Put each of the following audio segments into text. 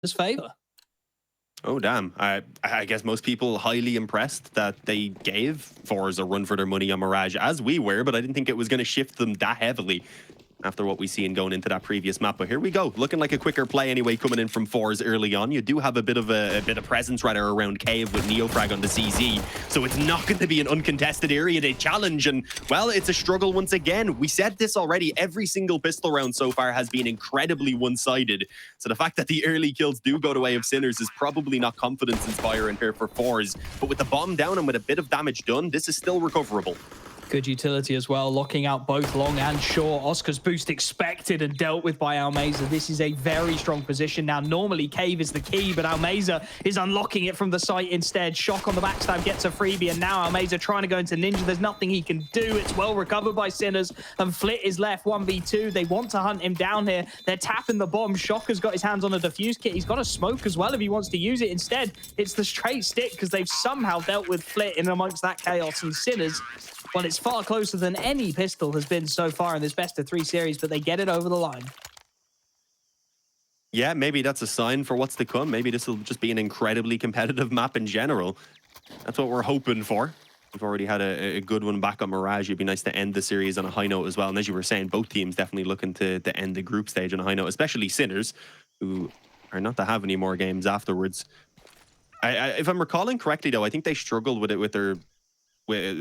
his favor. Oh, damn. I guess most people highly impressed that they gave forZe a run for their money on Mirage, as we were, but I didn't think it was going to shift them that heavily after what we seen going into that previous map. But here we go, looking like a quicker play anyway, coming in from forZe early on. You do have a bit of presence rather around Cave with Neofrag on the CZ, so it's not going to be an uncontested area to challenge. And well, it's a struggle once again. We said this already, every single pistol round so far has been incredibly one-sided, so the fact that the early kills do go the way of Sinners is probably not confidence inspiring here for forZe. But with the bomb down and with a bit of damage done, this is still recoverable. Good utility as well, locking out both long and short. Oscar's boost expected and dealt with by Almeza. This is a very strong position. Now, normally Cave is the key, but Almeza is unlocking it from the site instead. Shock on the backstab gets a freebie, and now Almeza trying to go into Ninja. There's nothing he can do. It's well recovered by Sinners, and Flit is left 1v2. They want to hunt him down here. They're tapping the bomb. Shock has got his hands on a defuse kit. He's got a smoke as well if he wants to use it. Instead, it's the straight stick because they've somehow dealt with Flit in amongst that chaos, and Sinners, well, it's far closer than any pistol has been so far in this best-of-3 series, but they get it over the line. Yeah, maybe that's a sign for what's to come. Maybe this will just be an incredibly competitive map in general. That's what we're hoping for. We've already had a good one back on Mirage. It'd be nice to end the series on a high note as well. And as you were saying, both teams definitely looking to end the group stage on a high note, especially Sinners, who are not to have any more games afterwards. If I'm recalling correctly, though, I think they struggled with it with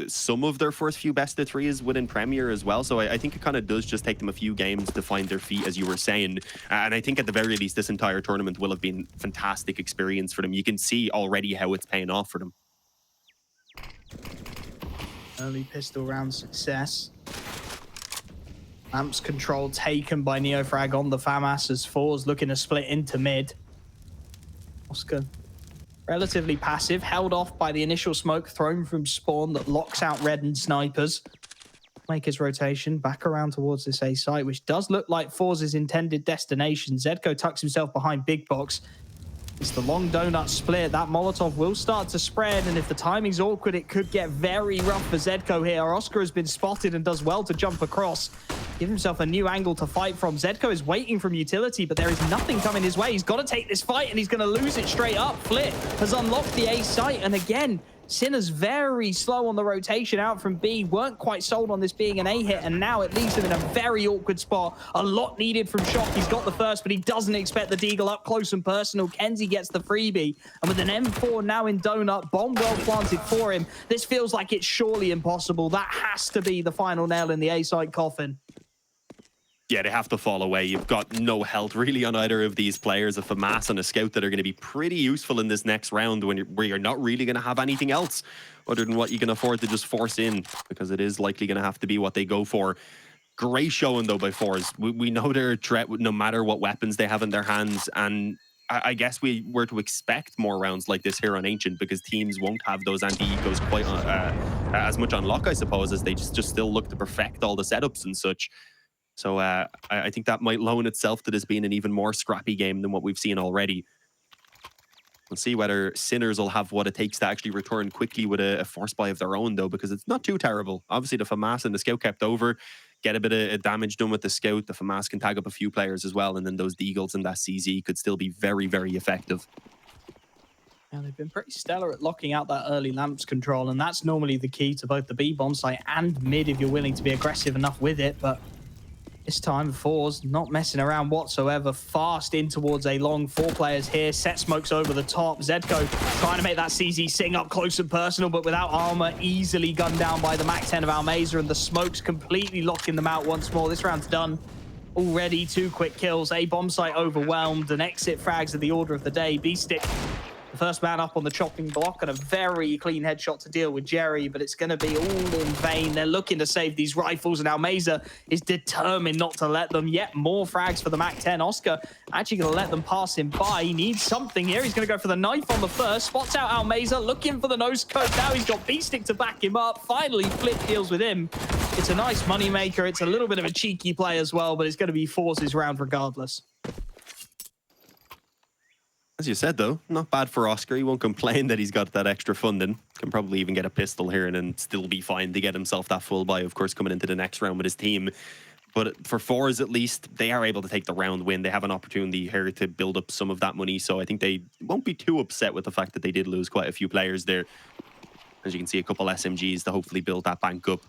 some of their first few best of threes within Premier as well. So I think it kind of does just take them a few games to find their feet, as you were saying. And I think at the very least, this entire tournament will have been a fantastic experience for them. You can see already how it's paying off for them. Early pistol round success. Lamps control taken by Neofrag on the FAMAS as forZe looking to split into mid. Oscar relatively passive, held off by the initial smoke thrown from spawn that locks out Red and snipers. Make his rotation back around towards this A site, which does look like forZe's intended destination. Zedko tucks himself behind Big Box. It's the long donut split. That Molotov will start to spread, and if the timing's awkward, it could get very rough for Zedko here. Oscar has been spotted and does well to jump across. Give himself a new angle to fight from. Zedko is waiting from utility, but there is nothing coming his way. He's got to take this fight, and he's going to lose it straight up. Flit has unlocked the A site, and again, Sinners very slow on the rotation out from B. Weren't quite sold on this being an A hit, and now it leaves him in a very awkward spot. A lot needed from Shock. He's got the first, but he doesn't expect the deagle up close and personal. Kenzie gets the freebie, and with an M4 now in donut, bomb well planted for him. This feels like it's surely impossible. That has to be the final nail in the A site coffin. Yeah, they have to fall away. You've got no health really on either of these players. A FAMAS and a Scout that are going to be pretty useful in this next round where you're not really going to have anything else other than what you can afford to just force in, because it is likely going to have to be what they go for. Great showing, though, by forZe. We know they're a threat no matter what weapons they have in their hands, and I guess we were to expect more rounds like this here on Ancient, because teams won't have those anti-ecos quite as much on lock, I suppose, as they just still look to perfect all the setups and such. So I think that might loan itself to this being an even more scrappy game than what we've seen already. We'll see whether Sinners will have what it takes to actually return quickly with a force buy of their own, though, because it's not too terrible. Obviously, the FAMAS and the Scout kept over, get a bit of damage done with the Scout. The FAMAS can tag up a few players as well, and then those Deagles and that CZ could still be very, very effective. Yeah, they've been pretty stellar at locking out that early lamps control, and that's normally the key to both the B bomb site and mid if you're willing to be aggressive enough with it, but this time, forZe not messing around whatsoever. Fast in towards a long. 4 players here. Set smokes over the top. Zedko trying to make that CZ sing up close and personal, but without armor, easily gunned down by the Mac 10 of Almeza, and the smokes completely locking them out once more. This round's done. Already 2 quick kills. A bomb site overwhelmed, and exit frags are the order of the day. B-Stick, the first man up on the chopping block, and a very clean headshot to deal with Jerry, but it's going to be all in vain. They're looking to save these rifles, and Almeza is determined not to let them. Yet more frags for the Mac 10. Oscar actually going to let them pass him by. He needs something here. He's going to go for the knife on the first. Spots out Almeza, looking for the nose code. Now he's got B-Stick to back him up. Finally, Flip deals with him. It's a nice money maker. It's a little bit of a cheeky play as well, but it's going to be forZe's round regardless. As you said, though, not bad for Oscar. He won't complain that he's got that extra funding. Can probably even get a pistol here and then still be fine to get himself that full buy, of course, coming into the next round with his team. But for forZe, at least, they are able to take the round win. They have an opportunity here to build up some of that money. So I think they won't be too upset with the fact that they did lose quite a few players there. As you can see, a couple SMGs to hopefully build that bank up.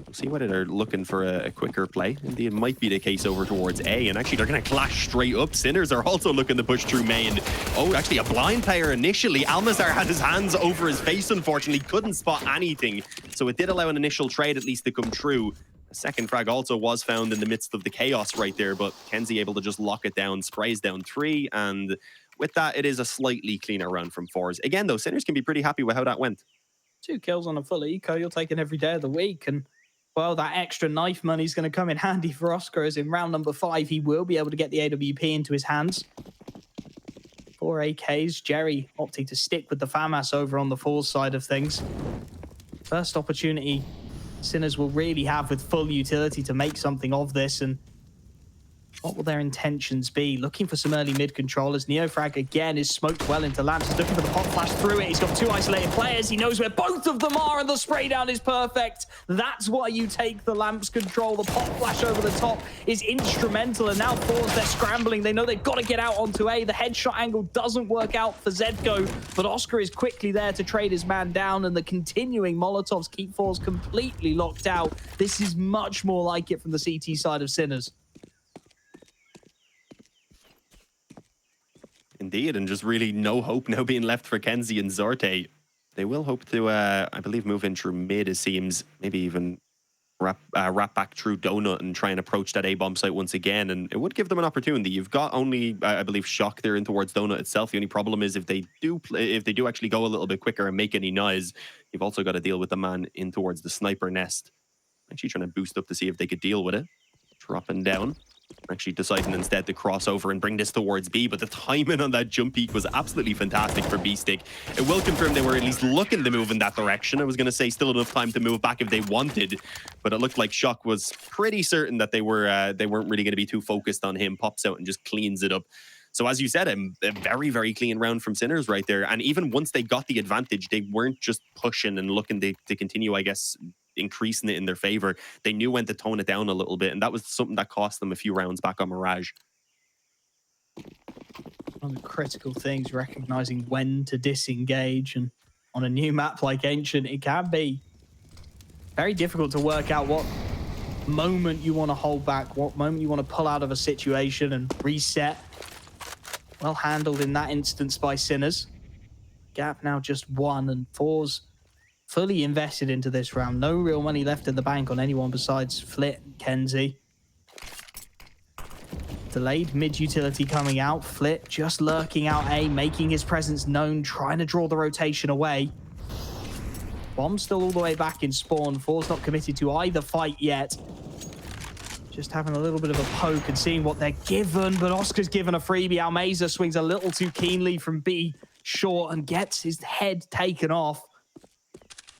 We'll see whether they're looking for a quicker play. Indeed, it might be the case over towards A. And actually, they're going to clash straight up. Sinners are also looking to push through main. Oh, actually, a blind player initially. Almazar had his hands over his face, unfortunately. Couldn't spot anything. So it did allow an initial trade, at least, to come true. A second frag also was found in the midst of the chaos right there. But kenzie able to just lock it down, sprays down 3. And with that, it is a slightly cleaner run from forZe. Again, though, Sinners can be pretty happy with how that went. 2 kills on a full eco, you're taking every day of the week. And well, that extra knife money is going to come in handy for Oscar, as in round number 5, he will be able to get the AWP into his hands. 4 AKs, Jerry opting to stick with the FAMAS over on the forZe side of things. First opportunity Sinners will really have with full utility to make something of this, and what will their intentions be? Looking for some early mid controllers. Neofrag again is smoked well into lamps. He's looking for the pop flash through it. He's got 2 isolated players. He knows where both of them are, and the spray down is perfect. That's why you take the lamps control. The pop flash over the top is instrumental, and now forZe, they're scrambling. They know they've got to get out onto A. The headshot angle doesn't work out for Zedgo, but Oscar is quickly there to trade his man down, and the continuing Molotovs keep forZe completely locked out. This is much more like it from the CT side of Sinners. Indeed, and just really no hope now being left for kenzie and Zorte. They will hope to, I believe, move in through mid, it seems. Maybe even wrap back through Donut and try and approach that A-bomb site once again. And it would give them an opportunity. You've got only, I believe, Shock there in towards Donut itself. The only problem is if they do actually go a little bit quicker and make any noise, you've also got to deal with the man in towards the sniper nest. Actually trying to boost up to see if they could deal with it. Dropping down. Actually deciding instead to cross over and bring this towards B, but the timing on that jump peak was absolutely fantastic for B-Stick. It will confirm they were at least looking to move in that direction. I was going to say still enough time to move back if they wanted, but it looked like Shock was pretty certain that they weren't really going to be too focused on him. Pops out and just cleans it up. So as you said, a very, very clean round from Sinners right there. And even once they got the advantage, they weren't just pushing and looking to continue, I guess, increasing it in their favor. They knew when to tone it down a little bit, and that was something that cost them a few rounds back on Mirage. One of the critical things, recognizing when to disengage, and on a new map like Ancient, it can be very difficult to work out what moment you want to hold back, what moment you want to pull out of a situation and reset. Well handled in that instance by Sinners. Gap now just 1, and forZe fully invested into this round. No real money left in the bank on anyone besides Flit and kenzie. Delayed mid-utility coming out. Flit just lurking out A, making his presence known, trying to draw the rotation away. Bomb still all the way back in spawn. forZe not committed to either fight yet. Just having a little bit of a poke and seeing what they're given, but Oscar's given a freebie. Almeza swings a little too keenly from B short and gets his head taken off.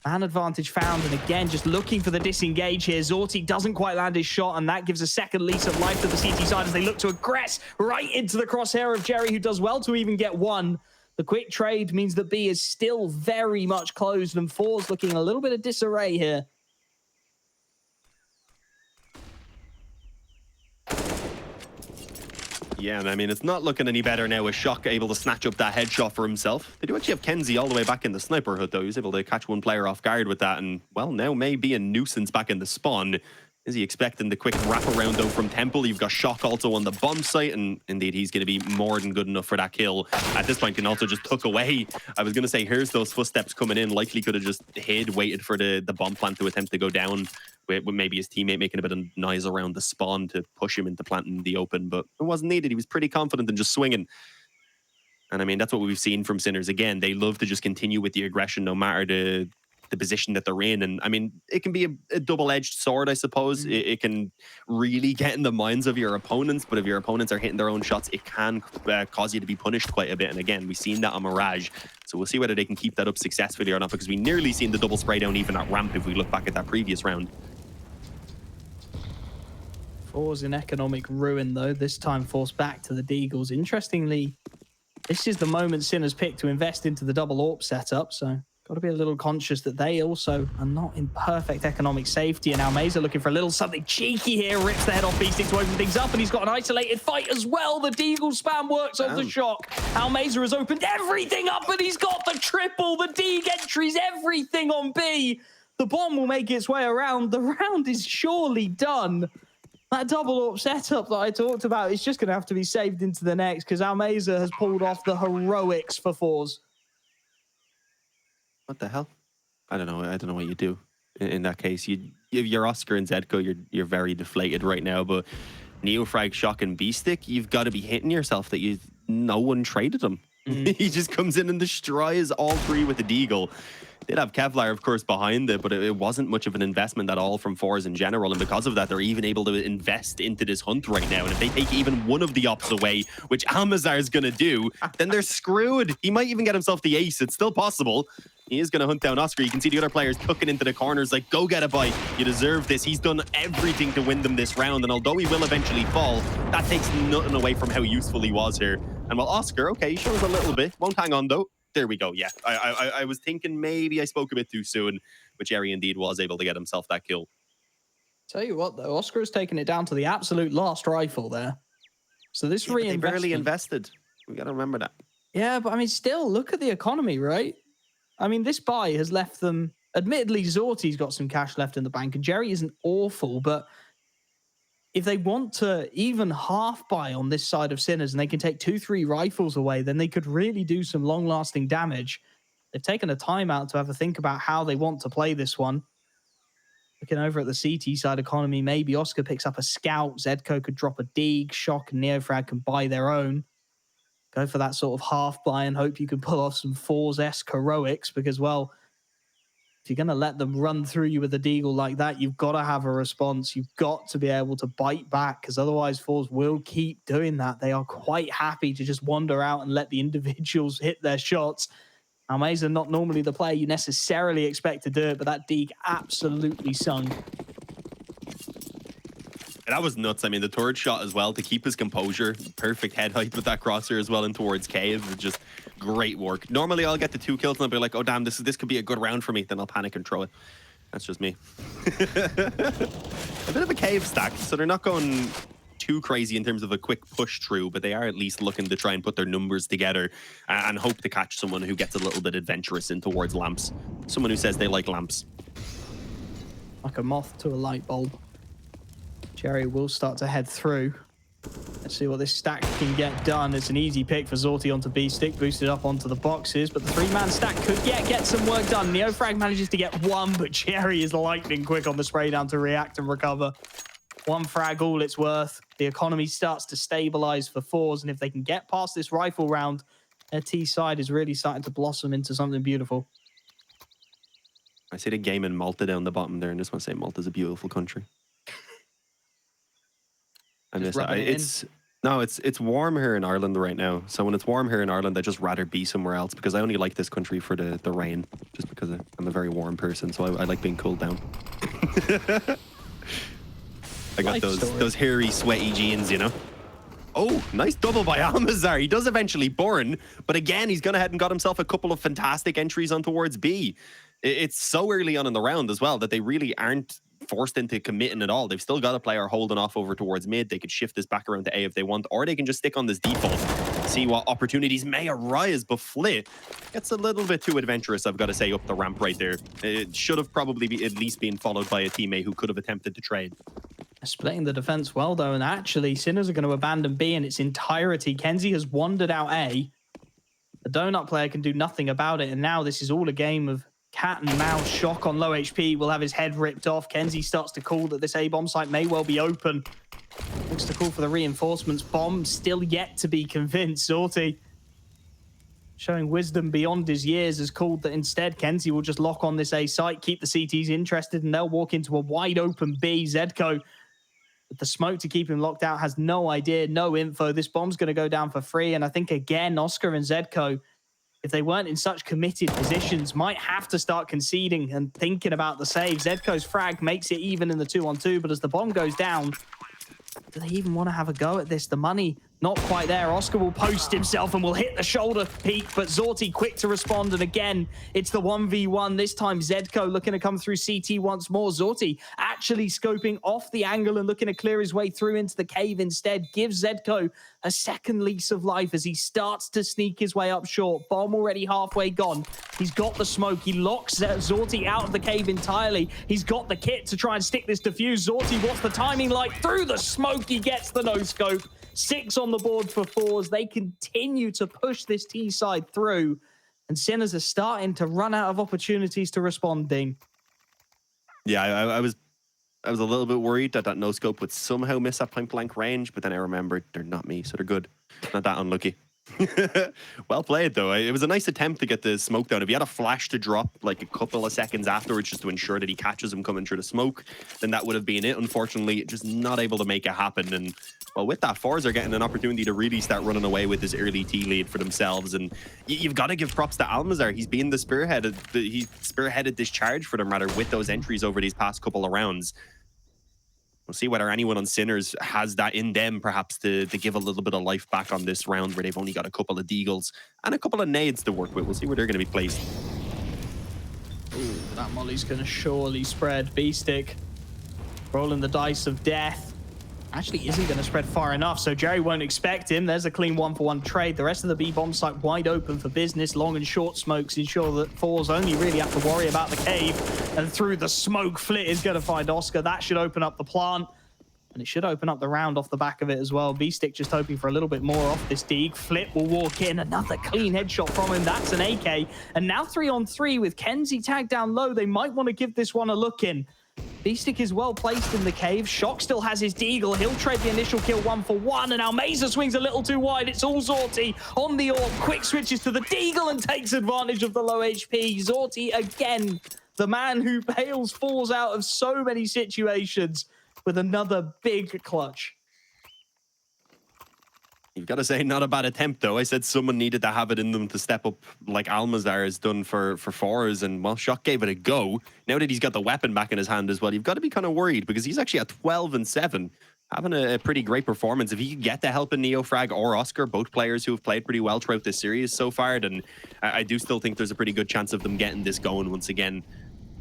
Man advantage found, and again, just looking for the disengage here. Zorti doesn't quite land his shot, and that gives a second lease of life to the CT side as they look to aggress right into the crosshair of Jerry, who does well to even get 1. The quick trade means that B is still very much closed, and forZe looking a little bit of disarray here. Yeah, and I mean, it's not looking any better now with Shock able to snatch up that headshot for himself. They do actually have kenzie all the way back in the sniper hood, though. He was able to catch one player off guard with that, and, well, now may be a nuisance back in the spawn. Is he expecting the quick wraparound, though, from Temple? You've got Shock also on the bomb site, and indeed, he's going to be more than good enough for that kill. At this point, can also just tuck away. I was going to say, here's those footsteps coming in. Likely could have just hid, waited for the bomb plant to attempt to go down, with maybe his teammate making a bit of noise around the spawn to push him into plant in the open, but it wasn't needed. He was pretty confident in just swinging. And I mean, that's what we've seen from Sinners. Again, they love to just continue with the aggression no matter the position that they're in. And I mean, it can be a double-edged sword, I suppose. It can really get in the minds of your opponents, but if your opponents are hitting their own shots, it can cause you to be punished quite a bit. And again, we've seen that on Mirage. So we'll see whether they can keep that up successfully or not, because we nearly seen the double spray down even at ramp if we look back at that previous round. forZe in economic ruin, though. This time forced back to the Deagles. Interestingly, this is the moment Sinners picked to invest into the double AWP setup, so Got to be a little conscious that they also are not in perfect economic safety. And now Meza looking for a little something cheeky here. Rips the head off Beastic to open things up. And he's got an isolated fight as well. The Deagle spam works on the shock. Meza has opened everything up, and he's got the triple. The Deag entries, everything on B. The bomb will make its way around. The round is surely done. That double up setup that I talked about is just going to have to be saved into the next, because Meza has pulled off the heroics for forZe. What the hell? I don't know. I don't know what you do in that case. You're Oscar and Zedco. You're very deflated right now. But Neofrag, Shock, and Beastic, you've got to be hitting yourself that no one traded him. He just comes in and destroys all three with the Deagle. Did have Kevlar, of course, behind it, but it wasn't much of an investment at all from forZe in general. And because of that, they're even able to invest into this hunt right now. And if they take even one of the ops away, which Almazar is going to do, then they're screwed. He might even get himself the ace. It's still possible. He is going to hunt down Oscar. You can see the other players tucking into the corners like, go get a bite. You deserve this. He's done everything to win them this round. And although he will eventually fall, that takes nothing away from how useful he was here. And while Oscar, okay, he shows a little bit. Won't hang on, though. There we go. Yeah, I was thinking maybe I spoke a bit too soon, but Jerry indeed was able to get himself that kill. Tell you what, though, Oscar has taken it down to the absolute last rifle there. So this reinvestment... They barely invested. We got to remember that. Yeah, but I mean, still, look at the economy, right? I mean, this buy has left them... Admittedly, Zorti's got some cash left in the bank, and Jerry isn't awful, but if they want to even half buy on this side of Sinners and they can take 2-3 rifles away, then they could really do some long-lasting damage. They've taken a timeout to have a think about how they want to play this one. Looking over at the CT side economy, maybe Oscar picks up a scout, Zedco could drop a Deag, Shock and Neofrag can buy their own. Go for that sort of half buy and hope you can pull off some forZe-esque heroics, because, well, if you're going to let them run through you with a Deagle like that, you've got to have a response. You've got to be able to bite back, because otherwise forZe will keep doing that. They are quite happy to just wander out and let the individuals hit their shots. Meza not normally the player you necessarily expect to do it, but that Deag absolutely sung. That was nuts. I mean, the third shot as well to keep his composure. Perfect head height with that crosshair as well in towards Cave. Just great work. Normally, I'll get the 2 kills and I'll be like, oh, damn, this could be a good round for me. Then I'll panic and throw it. That's just me. A bit of a Cave stack, so they're not going too crazy in terms of a quick push through, but they are at least looking to try and put their numbers together and hope to catch someone who gets a little bit adventurous in towards lamps. Someone who says they like lamps. Like a moth to a light bulb. Jerry will start to head through. Let's see what this stack can get done. It's an easy pick for Zorti onto B-Stick, boosted up onto the boxes, but the 3-man stack could get some work done. Neofrag manages to get one, but Jerry is lightning quick on the spray down to react and recover. 1 frag, all it's worth. The economy starts to stabilize for forZe, and if they can get past this rifle round, their T side is really starting to blossom into something beautiful. I see the game in Malta down the bottom there, and just want to say Malta's a beautiful country. It's warm here in Ireland right now. So when it's warm here in Ireland, I'd just rather be somewhere else, because I only like this country for the rain, just because I'm a very warm person. So I like being cooled down. I got those hairy, sweaty jeans, you know. Oh, nice double by Almazar. He does eventually burn, but again, he's gone ahead and got himself a couple of fantastic entries on towards B. It's so early on in the round as well that they really aren't forced into committing at all. They've still got a player holding off over towards mid. They could shift this back around to A if they want, or they can just stick on this default, see what opportunities may arise. But Flit gets a little bit too adventurous, I've got to say, up the ramp right there. It should have probably at least been followed by a teammate who could have attempted to trade. Splitting the defense well, though, and actually, Sinners are going to abandon B in its entirety. Kenzie has wandered out A. The Donut player can do nothing about it, and now this is all a game of cat and mouse. Shock on low HP will have his head ripped off. Kenzie starts to call that this A-bomb site may well be open. Looks to call for the reinforcements. Bomb still yet to be convinced. Zorti, showing wisdom beyond his years, has called that instead Kenzie will just lock on this A site, keep the CTs interested, and they'll walk into a wide open B. Zedco, with the smoke to keep him locked out, has no idea, no info. This bomb's going to go down for free. And I think, again, Oscar and Zedco, if they weren't in such committed positions, might have to start conceding and thinking about the save. Zedco's frag makes it even in the 2-on-2, but as the bomb goes down, do they even want to have a go at this? The money Not quite there. Oscar will post himself and will hit the shoulder peak, but Zorti quick to respond. And again, it's the 1v1. This time, Zedko looking to come through CT once more. Zorti actually scoping off the angle and looking to clear his way through into the cave instead. Gives Zedko a second lease of life as he starts to sneak his way up short. Bomb already halfway gone. He's got the smoke. He locks Zorti out of the cave entirely. He's got the kit to try and stick this defuse. Zorti, what's the timing like? Through the smoke, he gets the no-scope. 6 on the board for forZe. They continue to push this T side through, and Sinners are starting to run out of opportunities to respond, Dean. Yeah, I was a little bit worried that that no-scope would somehow miss at point-blank range, but then I remembered they're not me, so they're good. Not that unlucky. Well played, though. It was a nice attempt to get the smoke down. If he had a flash to drop like a couple of seconds afterwards just to ensure that he catches him coming through the smoke, then that would have been it. Unfortunately, just not able to make it happen. And well, with that, forZe are getting an opportunity to really start running away with this early T lead for themselves. And you've got to give props to Almazar. He's been the spearheaded. He spearheaded this charge for them, rather, with those entries over these past couple of rounds. We'll see whether anyone on Sinners has that in them, perhaps, to give a little bit of life back on this round where they've only got a couple of deagles and a couple of nades to work with. We'll see where they're going to be placed. Ooh, that molly's going to surely spread. B-Stick rolling the dice of death. Actually isn't going to spread far enough, so Jerry won't expect him. There's a clean 1-for-1 trade. The rest of the B-bomb site wide open for business. Long and short smokes ensure that forZe only really have to worry about the cave. And through the smoke, Flit is going to find Oscar. That should open up the plant. And it should open up the round off the back of it as well. B-Stick just hoping for a little bit more off this Deeg. Flit will walk in. Another clean headshot from him. That's an AK. And now 3-on-3 with Kenzie tagged down low. They might want to give this one a look in. B-Stick is well placed in the cave. Shock still has his deagle. He'll trade the initial kill 1-for-1. And Almeza swings a little too wide. It's all Zorti on the AWP. Quick switches to the deagle and takes advantage of the low HP. Zorti again, the man who bails forZe out of so many situations with another big clutch. You've got to say, not a bad attempt, though. I said someone needed to have it in them to step up like Almazar has done for forZe, and, well, Shock gave it a go. Now that he's got the weapon back in his hand as well, you've got to be kind of worried because he's actually at 12-7, having a pretty great performance. If he could get the help in Neofrag or Oscar, both players who have played pretty well throughout this series so far, then I do still think there's a pretty good chance of them getting this going once again.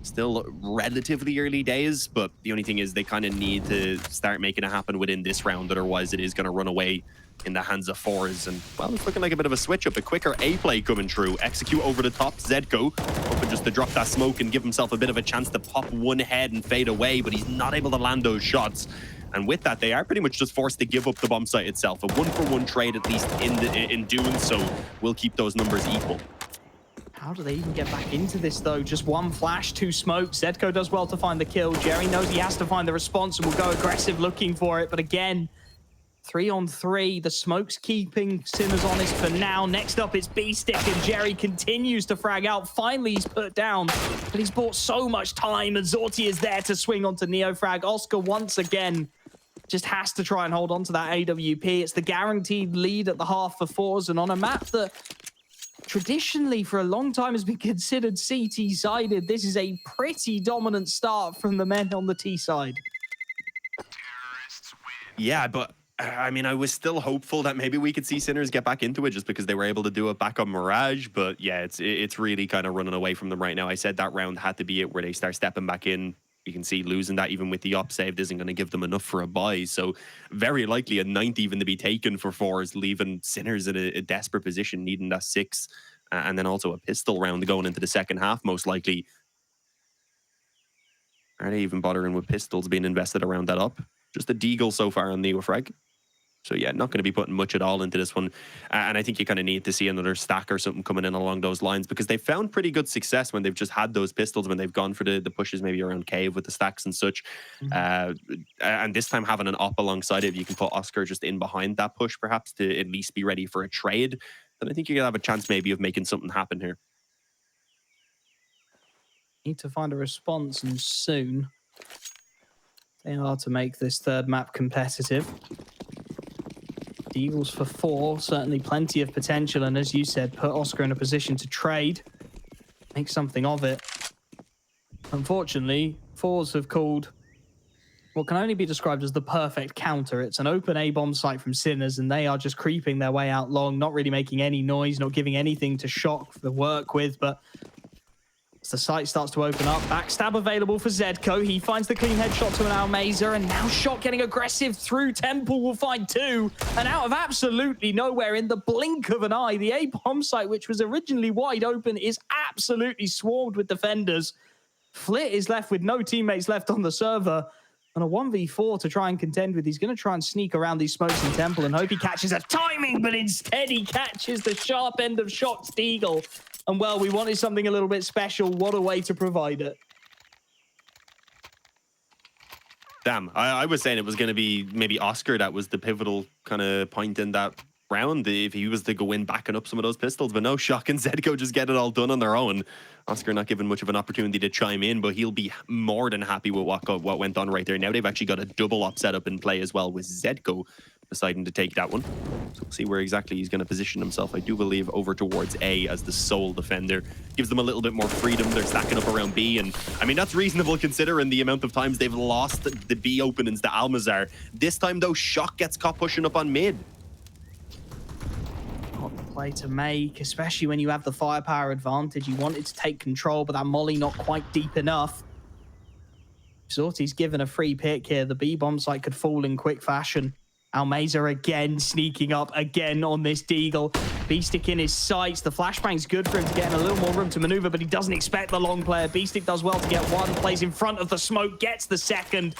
Still relatively early days, but the only thing is they kind of need to start making it happen within this round, otherwise it is going to run away in the hands of forZe. And, well, it's looking like a bit of a switch up. A quicker A play coming through. Execute over the top. Zedko hoping just to drop that smoke and give himself a bit of a chance to pop one head and fade away, but he's not able to land those shots. And with that, they are pretty much just forced to give up the bomb site itself. A 1-for-1 trade, at least in doing so, will keep those numbers equal. How do they even get back into this, though? Just one flash, 2 smokes. Zedko does well to find the kill. Jerry knows he has to find the response and will go aggressive looking for it. But again, 3-on-3. The smoke's keeping Sinners honest for now. Next up, it's B-Stick, and Jerry continues to frag out. Finally, he's put down, but he's bought so much time, and Zorti is there to swing onto Neofrag. Oscar, once again, just has to try and hold on to that AWP. It's the guaranteed lead at the half for forZe, and on a map that traditionally for a long time has been considered CT-sided, this is a pretty dominant start from the men on the T side. Yeah, but I mean, I was still hopeful that maybe we could see Sinners get back into it just because they were able to do it back on Mirage. But yeah, it's really kind of running away from them right now. I said that round had to be it where they start stepping back in. You can see losing that even with the op saved isn't going to give them enough for a buy. So very likely a 9th even to be taken for forZe, leaving Sinners in a desperate position, needing that 6. And then also a pistol round going into the second half, most likely. Are they even bothering with pistols being invested around that up? Just a deagle so far on Neofrag. So yeah, not going to be putting much at all into this one. And I think you kind of need to see another stack or something coming in along those lines, because they've found pretty good success when they've just had those pistols, when they've gone for the pushes maybe around cave with the stacks and such. And this time having an op alongside it, you can put Oscar just in behind that push perhaps to at least be ready for a trade. Then I think you're going to have a chance maybe of making something happen here. Need to find a response, and soon. They are to make this third map competitive. Eagles for 4, certainly plenty of potential, and as you said, put Oscar in a position to trade, make something of it. Unfortunately, forZe have called what can only be described as the perfect counter. It's an open A-bomb site from Sinners, and they are just creeping their way out long, not really making any noise, not giving anything to Shock to work with. But as the site starts to open up, backstab available for Zedko. He finds the clean headshot to an Almazer, and now Shock getting aggressive through Temple will find two. And out of absolutely nowhere, in the blink of an eye, the A-bomb site, which was originally wide open, is absolutely swarmed with defenders. Flit is left with no teammates left on the server. And a 1v4 to try and contend with. He's going to try and sneak around these smokes in Temple and hope he catches a timing, but instead he catches the sharp end of Shock's Deagle. And well, we wanted something a little bit special. What a way to provide it. Damn, I was saying it was going to be maybe Oscar that was the pivotal kind of point in that round if he was to go in backing up some of those pistols, but no, Shock and Zedko just get it all done on their own. Oscar not given much of an opportunity to chime in, but he'll be more than happy with what went on right there. Now they've actually got a double op setup in play as well, with Zedko deciding to take that one. So we'll see where exactly he's going to position himself. I do believe over towards A as the sole defender. Gives them a little bit more freedom. They're stacking up around B, and I mean, that's reasonable considering the amount of times they've lost the B openings to Almazar. This time though, Shock gets caught pushing up on mid. Not the play to make, especially when you have the firepower advantage. You wanted to take control, but that molly not quite deep enough. Zorti's given a free pick here. The B-bomb site could fall in quick fashion. Almazer again sneaking up again on this Deagle. B-Stick in his sights. The flashbang's good for him to get in a little more room to maneuver, but he doesn't expect the long player. B-Stick does well to get one, plays in front of the smoke, gets the second,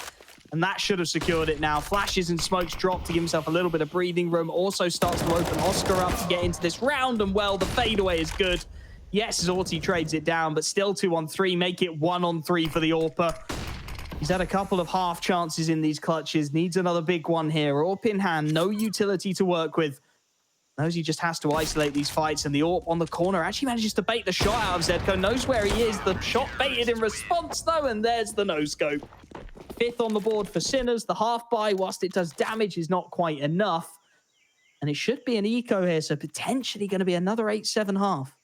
and that should have secured it now. Flashes and smokes drop to give himself a little bit of breathing room. Also starts to open Oscar up to get into this round, and well, the fadeaway is good. Yes, Zorti trades it down, but still 2-on-3. Make it 1-on-3 for the AWPer. He's had a couple of half chances in these clutches. Needs another big one here. AWP in hand, no utility to work with. Knows he just has to isolate these fights, and the AWP on the corner actually manages to bait the shot out of Zedko. Knows where he is. The shot baited in response, though, and there's the no-scope. Fifth on the board for Sinners. The half-buy, whilst it does damage, is not quite enough. And it should be an eco here, so potentially going to be another 8-7 half.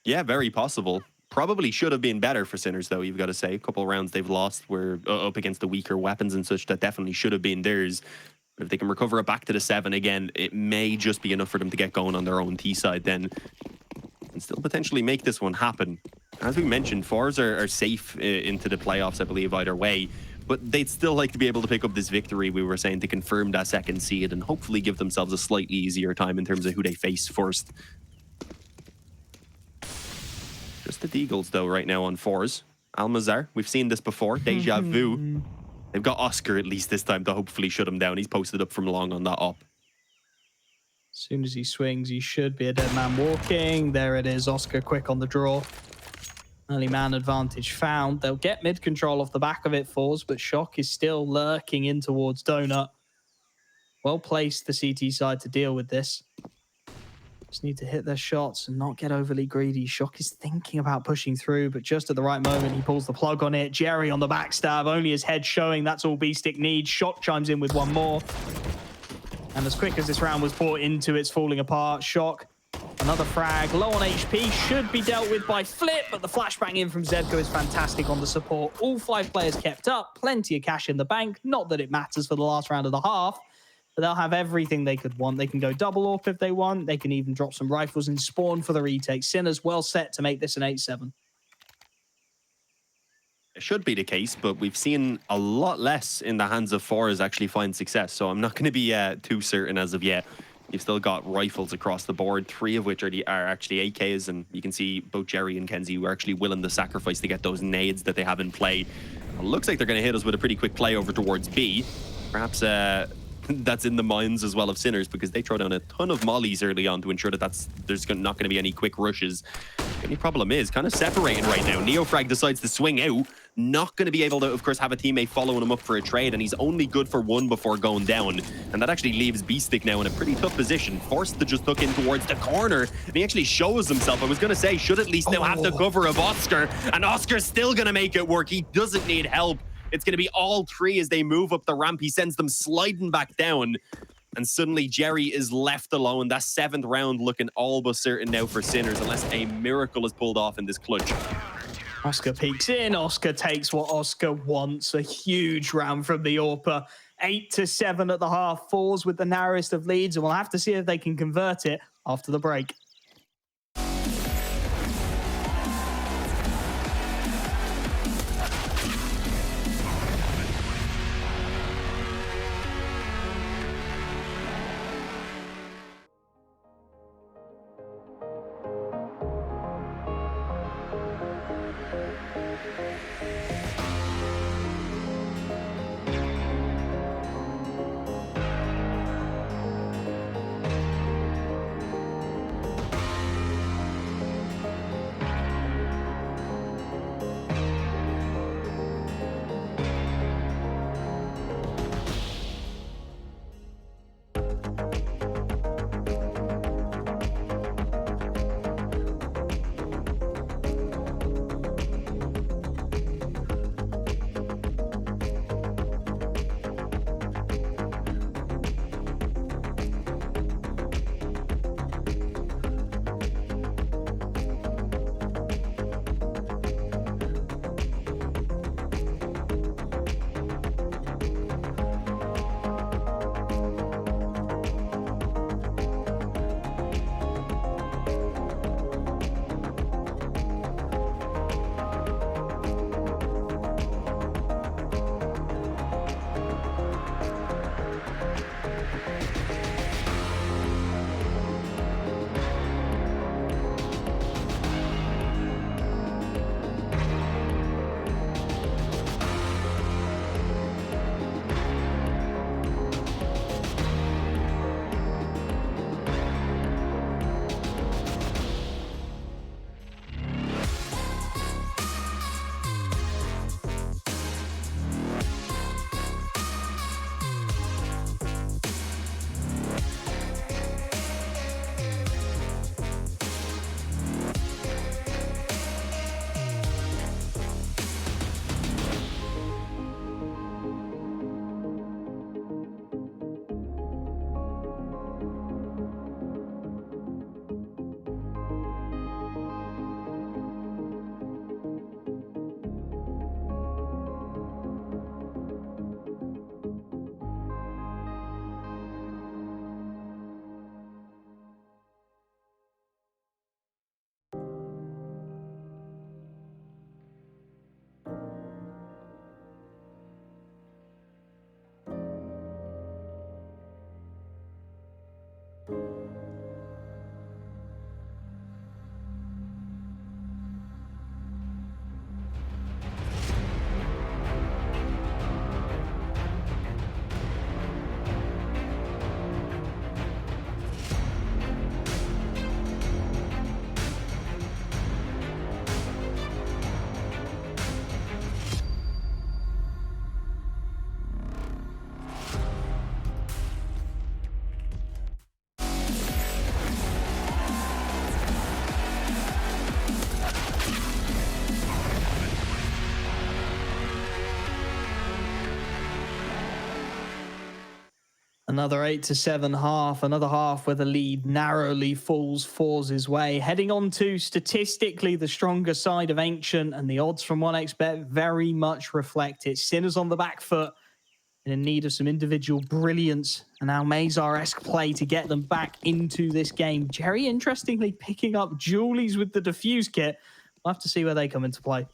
Yeah, very possible. Probably should have been better for Sinners, though, you've got to say. A couple of rounds they've lost were up against the weaker weapons and such that definitely should have been theirs. But if they can recover it back to the 7 again, it may just be enough for them to get going on their own T side then, and still potentially make this one happen. As we mentioned, forZe are safe into the playoffs, I believe, either way. But they'd still like to be able to pick up this victory, we were saying, to confirm that second seed and hopefully give themselves a slightly easier time in terms of who they face first. Just the Deagles, though, right now on forZe. Almazar, we've seen this before. Deja vu. They've got Oscar at least this time to hopefully shut him down. He's posted up from long on that op. As soon as he swings, he should be a dead man walking. There it is. Oscar quick on the draw. Early man advantage found. They'll get mid control off the back of it, forZe, but Shock is still lurking in towards Donut. Well placed, the CT side, to deal with this. Just need to hit their shots and not get overly greedy. Shock is thinking about pushing through, but just at the right moment, he pulls the plug on it. Jerry on the backstab, only his head showing. That's all B-Stick needs. Shock chimes in with one more. And as quick as this round was brought into, it's falling apart. Shock, another frag, low on HP, should be dealt with by Flip, but the flashbang in from Zedko is fantastic on the support. All 5 players kept up, plenty of cash in the bank. Not that it matters for the last round of the half, but they'll have everything they could want. They can go double AWP if they want. They can even drop some rifles and spawn for the retake. Sinners well set to make this an 8-7. It should be the case, but we've seen a lot less in the hands of forZe actually find success, so I'm not going to be too certain as of yet. You've still got rifles across the board, 3 of which are actually AKs, and you can see both Jerry and Kenzie who are actually willing to sacrifice to get those nades that they have in play. It looks like they're going to hit us with a pretty quick play over towards B. Perhaps that's in the minds as well of Sinners, because they throw down a ton of mollies early on to ensure that there's not going to be any quick rushes. The only problem is kind of separating right now. Neofrag decides to swing out, not going to be able to, of course, have a teammate following him up for a trade, and he's only good for 1 before going down. And that actually leaves B-Stick now in a pretty tough position, forced to just hook in towards the corner. And he actually shows himself. I was going to say, should at least now have the cover of Oscar, and Oscar's still going to make it work. He doesn't need help. It's going to be all 3 as they move up the ramp. He sends them sliding back down. And suddenly Jerry is left alone. That 7th round looking all but certain now for Sinners, unless a miracle is pulled off in this clutch. Oscar peeks in. Oscar takes what Oscar wants. A huge round from the AWPer. 8-7 at the half. forZe with the narrowest of leads, and we'll have to see if they can convert it after the break. Another 8-7 half, another half where the lead narrowly falls forZe's way. Heading on to statistically the stronger side of Ancient, and the odds from 1xBet very much reflect it. Sinners on the back foot and in need of some individual brilliance and now Mazar-esque play to get them back into this game. Jerry, interestingly, picking up Julies with the defuse kit. We'll have to see where they come into play.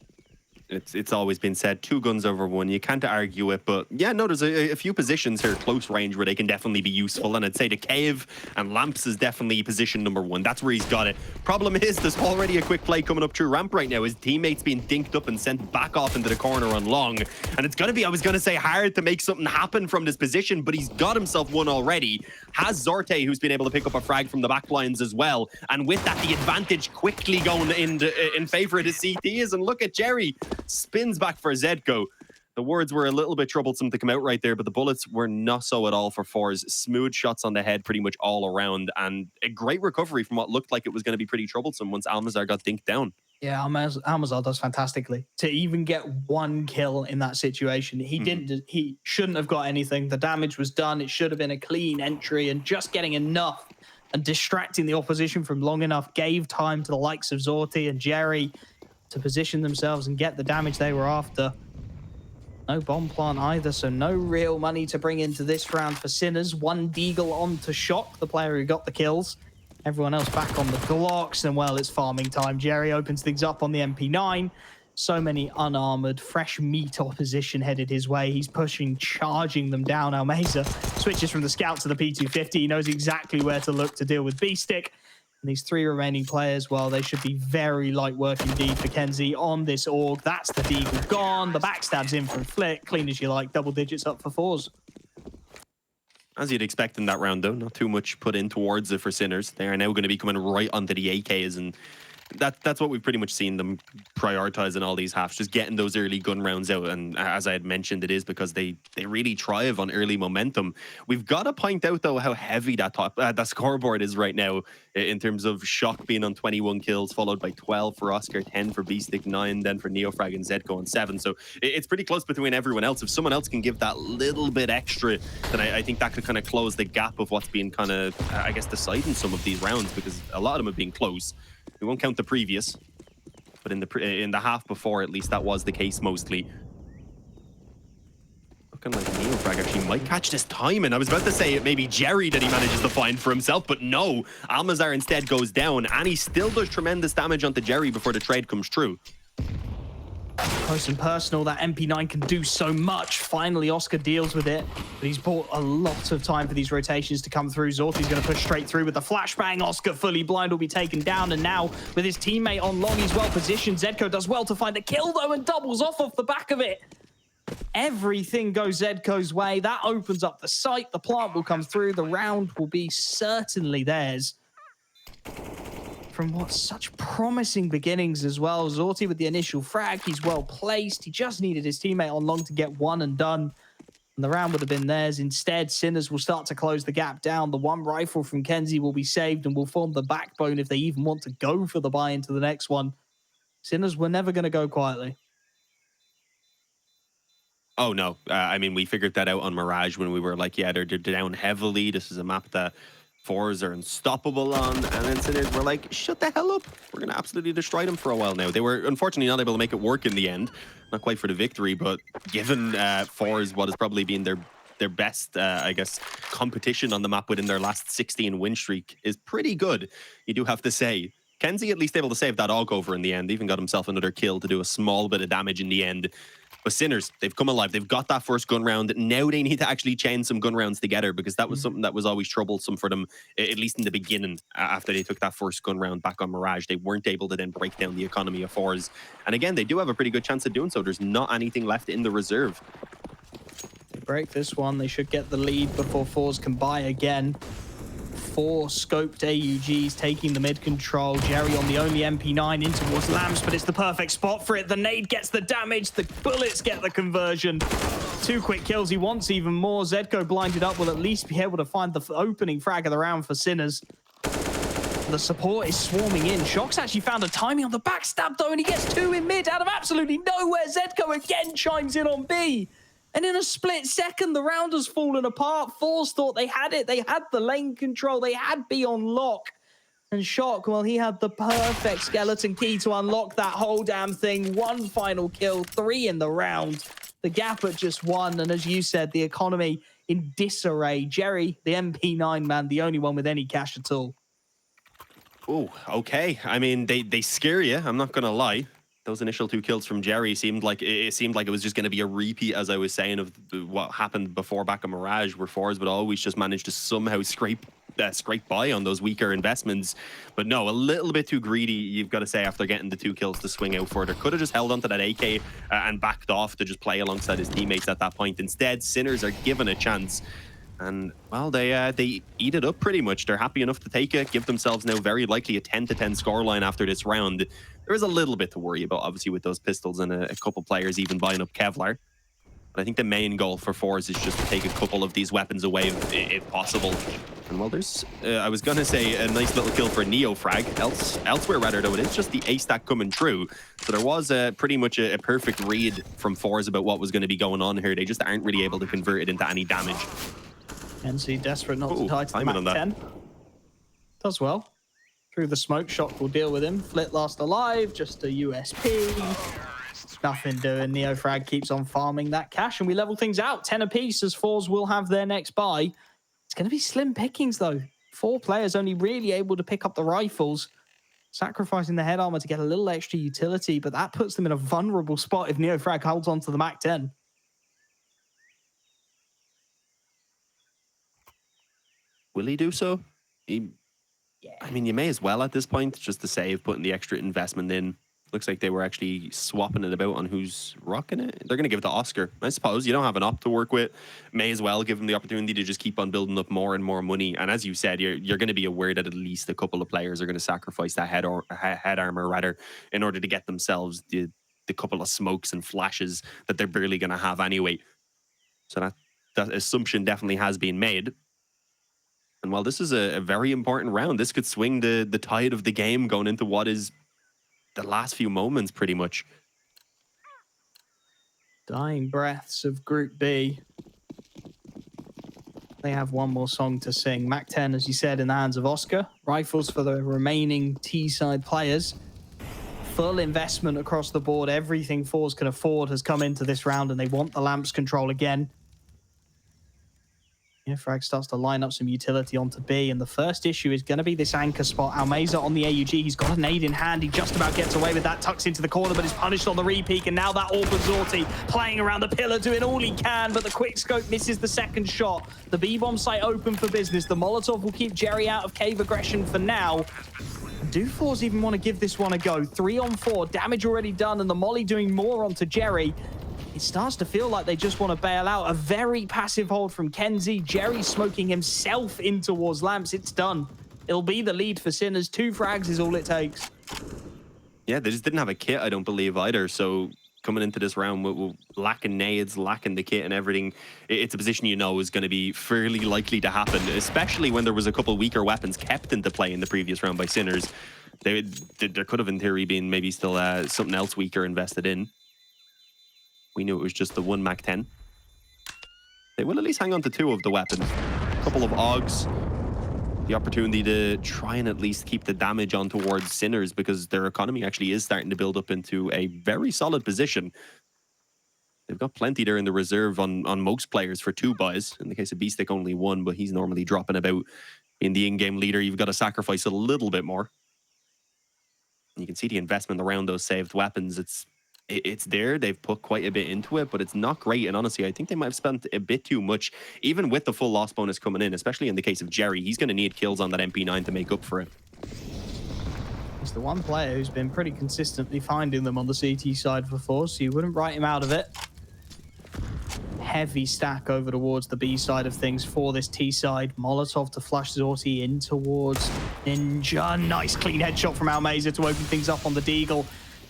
It's always been said, 2 guns over 1. You can't argue it, but yeah, no, there's a few positions here close range where they can definitely be useful, and I'd say the Cave and Lamps is definitely position number 1. That's where he's got it. Problem is, there's already a quick play coming up through ramp right now. His teammates being dinked up and sent back off into the corner on long, and it's gonna be, I was gonna say, hard to make something happen from this position, but he's got himself one already. Has Zorte, who's been able to pick up a frag from the back lines as well, and with that, the advantage quickly going in favor of the CTs, and look at Jerry. Spins back for Zedko. The words were a little bit troublesome to come out right there, but the bullets were not so at all for forZe. Smooth shots on the head pretty much all around, and a great recovery from what looked like it was going to be pretty troublesome once Almazar got dinked down. Yeah, Almazar does fantastically to even get 1 kill in that situation. He shouldn't have got anything. The damage was done. It should have been a clean entry, and just getting enough and distracting the opposition from long enough gave time to the likes of Zorti and Jerry. to position themselves and get the damage they were after. No bomb plant either, so no real money to bring into this round for Sinners. One Deagle on to Shock, the player who got the kills. Everyone else back on the Glocks, and well, it's farming time. Jerry opens things up on the MP9. So many unarmored, fresh meat opposition headed his way. He's pushing, charging them down. Almeza switches from the Scout to the P250. He knows exactly where to look to deal with B-Stick. And these three remaining players, well, they should be very light work indeed for kenzie on this org. That's the Deagle gone. The backstab's in from Flick. Clean as you like. Double digits up for forZe. As you'd expect in that round, though, not too much put in towards it for Sinners. They are now going to be coming right onto the AKs, and that's what we've pretty much seen them prioritize in all these halves, just getting those early gun rounds out. And as I had mentioned, it is because they really thrive on early momentum. We've got to point out, though, how heavy that scoreboard is right now in terms of Shock being on 21 kills, followed by 12 for Oscar, 10 for B-Stick, 9 then for Neofrag and Zedco on 7. So it's pretty close between everyone else. If someone else can give that little bit extra, then I think that could kind of close the gap of what's been kind of, I guess, deciding some of these rounds, because a lot of them have been close. We won't count the previous, but in the half before, at least, that was the case mostly. Looking like Neofrag actually might catch this time, and I was about to say it maybe Jerry that he manages to find for himself, but no, Almazar instead goes down, and he still does tremendous damage onto Jerry before the trade comes true. Close and personal, that MP9 can do so much. Finally, Oscar deals with it, but he's bought a lot of time for these rotations to come through. Zorti's going to push straight through with the flashbang. Oscar, fully blind, will be taken down, and now with his teammate on long, he's well positioned. Zedco does well to find a kill, though, and doubles off the back of it. Everything goes Zedco's way. That opens up the site. The plant will come through. The round will be certainly theirs. From what's such promising beginnings as well. Zorti with the initial frag. He's well placed. He just needed his teammate on long to get one and done. And the round would have been theirs. Instead, Sinners will start to close the gap down. The one rifle from kenzie will be saved and will form the backbone if they even want to go for the buy into the next one. Sinners were never going to go quietly. Oh, no. I mean, we figured that out on Mirage when we were like, yeah, they're down heavily. This is a map that forZe are unstoppable on, and then Sinners were like, shut the hell up. We're going to absolutely destroy them for a while now. They were unfortunately not able to make it work in the end. Not quite for the victory, but given forZe what has probably been their best, I guess, competition on the map within their last 16 win streak is pretty good, you do have to say. kenzie at least able to save that AUG over in the end, even got himself another kill to do a small bit of damage in the end. But Sinners, they've come alive. They've got that first gun round. Now they need to actually chain some gun rounds together, because that was something that was always troublesome for them, at least in the beginning. After they took that first gun round back on Mirage, they weren't able to then break down the economy of forZe. And again, they do have a pretty good chance of doing so. There's not anything left in the reserve. They break this one. They should get the lead before forZe can buy again. 4 scoped AUGs taking the mid control. Jerry on the only MP9 in towards Lamps, but it's the perfect spot for it. The nade gets the damage. The bullets get the conversion. 2 quick kills. He wants even more. Zedco blinded up will at least be able to find the opening frag of the round for Sinners. The support is swarming in. Shock's actually found a timing on the backstab, though, and he gets 2 in mid out of absolutely nowhere. Zedco again chimes in on B. And in a split second, the round has fallen apart. forZe thought they had it. They had the lane control. They had B on lock. And Shock, well, he had the perfect skeleton key to unlock that whole damn thing. 1 final kill, 3 in the round. The gap at just 1. And as you said, the economy in disarray. Jerry, the MP9 man, the only one with any cash at all. Oh, okay. I mean, they scare you. I'm not going to lie. Those initial 2 kills from Jerry seemed like it was just going to be a repeat, as I was saying, of what happened before back in Mirage, where forZe would always just manage to somehow scrape by on those weaker investments. But no, a little bit too greedy, you've got to say, after getting the 2 kills to swing out further. Could have just held onto that AK and backed off to just play alongside his teammates at that point. Instead, Sinners are given a chance. And, well, they eat it up pretty much. They're happy enough to take it, give themselves now very likely a 10-10 scoreline after this round. There is a little bit to worry about, obviously, with those pistols and a couple players even buying up Kevlar. But I think the main goal for forZe is just to take a couple of these weapons away if possible. And, well, there's, I was going to say, a nice little kill for Neofrag. Elsewhere, rather, though, it is just the A-stack coming through. So there was pretty much a perfect read from forZe about what was going to be going on here. They just aren't really able to convert it into any damage. kenzie desperate not to die to the Mac 10. Does well. Through the smoke shot will deal with him. Flit last alive, just a USP. Nothing doing. Neofrag keeps on farming that cash, and we level things out. 10 apiece as forZe will have their next buy. It's going to be slim pickings, though. 4 players only really able to pick up the rifles, sacrificing the head armor to get a little extra utility, but that puts them in a vulnerable spot if Neofrag holds on to the Mac 10. Will he do so? Yeah. I mean, you may as well at this point, just to save, putting the extra investment in. Looks like they were actually swapping it about on who's rocking it. They're going to give it to Oscar. I suppose you don't have an op to work with. May as well give him the opportunity to just keep on building up more and more money. And as you said, you're going to be aware that at least a couple of players are going to sacrifice that head armor rather in order to get themselves the couple of smokes and flashes that they're barely going to have anyway. So that assumption definitely has been made. And while this is a very important round, this could swing the tide of the game going into what is the last few moments, pretty much. Dying breaths of Group B. They have one more song to sing. Mac 10, as you said, in the hands of Oscar. Rifles for the remaining T-side players. Full investment across the board. Everything forZe can afford has come into this round, and they want the lamps control again. Frag starts to line up some utility onto B, and the first issue is going to be this anchor spot. Almeza on the AUG, he's got a nade in hand, he just about gets away with that, tucks into the corner, but is punished on the re-peak, and now that Orb Zorti playing around the pillar, doing all he can, but the quick scope misses the second shot. The B-bomb site open for business. The Molotov will keep Jerry out of cave aggression for now. Do forZe even want to give this one a go? 3 on 4, damage already done, and the molly doing more onto Jerry. It starts to feel like they just want to bail out. A very passive hold from Kenzie. Jerry smoking himself in towards lamps. It's done. It'll be the lead for Sinners. 2 frags is all it takes. Yeah, they just didn't have a kit, I don't believe, either. So coming into this round, with lacking nades, lacking the kit and everything, it's a position you know is going to be fairly likely to happen, especially when there was a couple weaker weapons kept into play in the previous round by Sinners. There could have, in theory, been maybe still something else weaker invested in. We knew it was just the one Mac 10. They will at least hang on to 2 of the weapons. A couple of AUGs. The opportunity to try and at least keep the damage on towards Sinners, because their economy actually is starting to build up into a very solid position. They've got plenty there in the reserve on most players for 2 buys. In the case of B-Stick, only 1, but he's normally dropping about. In the in-game leader, you've got to sacrifice a little bit more. You can see the investment around those saved weapons. It's there. They've put quite a bit into it, but it's not great. And honestly, I think they might have spent a bit too much, even with the full loss bonus coming in, especially in the case of Jerry. He's going to need kills on that MP9 to make up for it. He's the one player who's been pretty consistently finding them on the CT side for forZe, so you wouldn't write him out of it. Heavy stack over towards the B side of things for this T side. Molotov to flush Zorti in towards Ninja. Nice clean headshot from Almeza to open things up on the Deagle.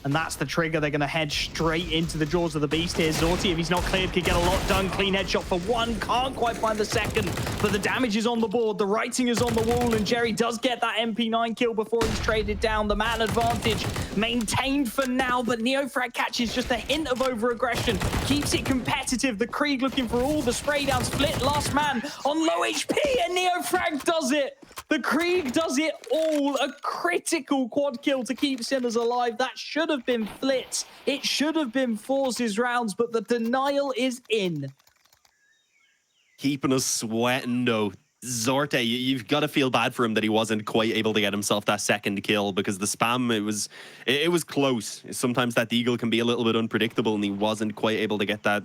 And that's the trigger. They're going to head straight into the jaws of the beast here. Zorti, if he's not cleared, could get a lot done. Clean headshot for 1. Can't quite find the second, but the damage is on the board. The writing is on the wall, and Jerry does get that MP9 kill before he's traded down. The man advantage maintained for now, but Neofrag catches just a hint of over-aggression. Keeps it competitive. The Krieg looking for all the spray downs. Flit, last man on low HP, and Neofrag does it. The Krieg does it all. A critical quad kill to keep Sinners alive. That should have been Flit. It should have been forZe's rounds, but the denial is in. Keeping us sweating, though. Zorte, you've got to feel bad for him that he wasn't quite able to get himself that second kill, because the spam, it was close. Sometimes that Deagle can be a little bit unpredictable, and he wasn't quite able to get that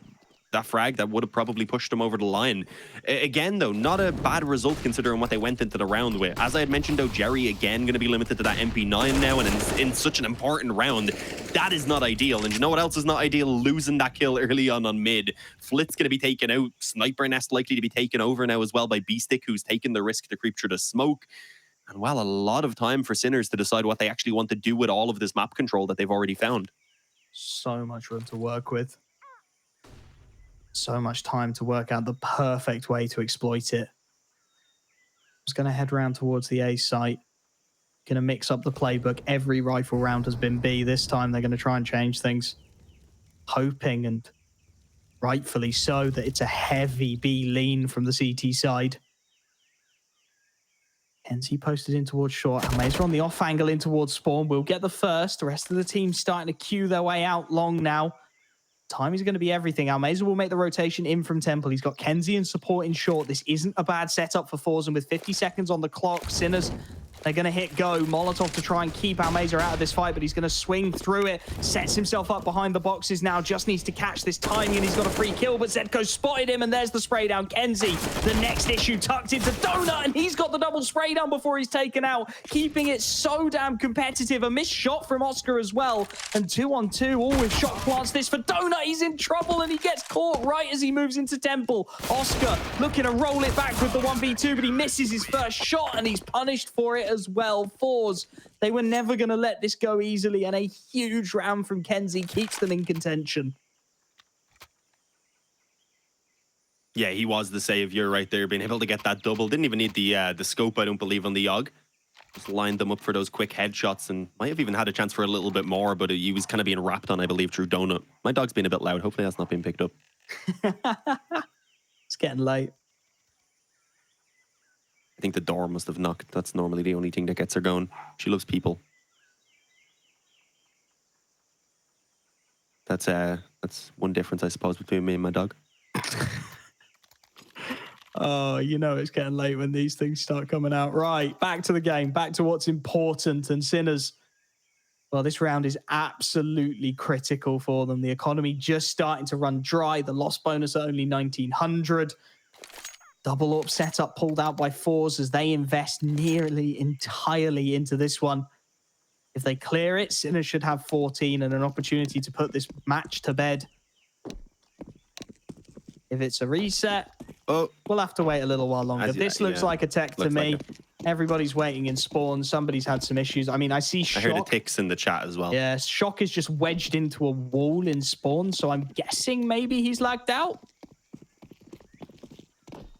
frag that would have probably pushed him over the line. Again, though, not a bad result considering what they went into the round with. As I had mentioned, though, Jerry again going to be limited to that MP9 now, and in such an important round, that is not ideal. And you know what else is not ideal? Losing that kill early on mid. Flit's going to be taken out. Sniper Nest likely to be taken over now as well by B-Stick, who's taken the risk to creep through the smoke. And well, a lot of time for Sinners to decide what they actually want to do with all of this map control that they've already found. So much room to work with. So much time to work out the perfect way to exploit it. I was going to head around towards the A site. Going to mix up the playbook. Every rifle round has been B. This time they're going to try and change things. Hoping, and rightfully so, that it's a heavy B lean from the CT side. Kenzie posted in towards short. Amazer on the off angle in towards spawn. We'll get the first. The rest of the team starting to queue their way out long now. Time is going to be everything. Almazer will make the rotation in from Temple. He's got Kenzie and support in short. This isn't a bad setup for forZe. And with 50 seconds on the clock, Sinners, they're going to hit go. Molotov to try and keep Almazer out of this fight, but he's going to swing through it. Sets himself up behind the boxes now. Just needs to catch this timing, and he's got a free kill, but Zedko spotted him, and there's the spray down. Kenzie, the next issue, tucked into Donut, and he's got the double spray down before he's taken out, keeping it so damn competitive. A missed shot from Oscar as well, and 2-on-2, all with shot plants. This for Donut. He's in trouble, and he gets caught right as he moves into Temple. Oscar looking to roll it back with the 1v2, but he misses his first shot, and he's punished for it as well. forZe, they were never going to let this go easily, and a huge round from Kenzie keeps them in contention. Yeah, he was the savior right there, being able to get that double. Didn't even need the scope, I don't believe, on the Yogg. Just lined them up for those quick headshots, and might have even had a chance for a little bit more, but he was kind of being wrapped on, I believe, through Donut. My dog's been a bit loud. Hopefully that's not being picked up. It's getting late. I think the door must have knocked. That's normally the only thing that gets her going. She loves people. That's one difference, I suppose, between me and my dog. Oh, you know it's getting late when these things start coming out. Right, back to the game, back to what's important. And Sinners, well, this round is absolutely critical for them. The economy just starting to run dry. The loss bonus at only 1,900. Double up setup pulled out by forZe as they invest nearly entirely into this one. If they clear it, Sinners should have 14 and an opportunity to put this match to bed. If it's a reset, we'll have to wait a little while longer. This looks like a tech to me. Everybody's waiting in spawn. Somebody's had some issues. I mean, I see Shock. I heard the ticks in the chat as well. Yeah, Shock is just wedged into a wall in spawn, so I'm guessing maybe he's lagged out.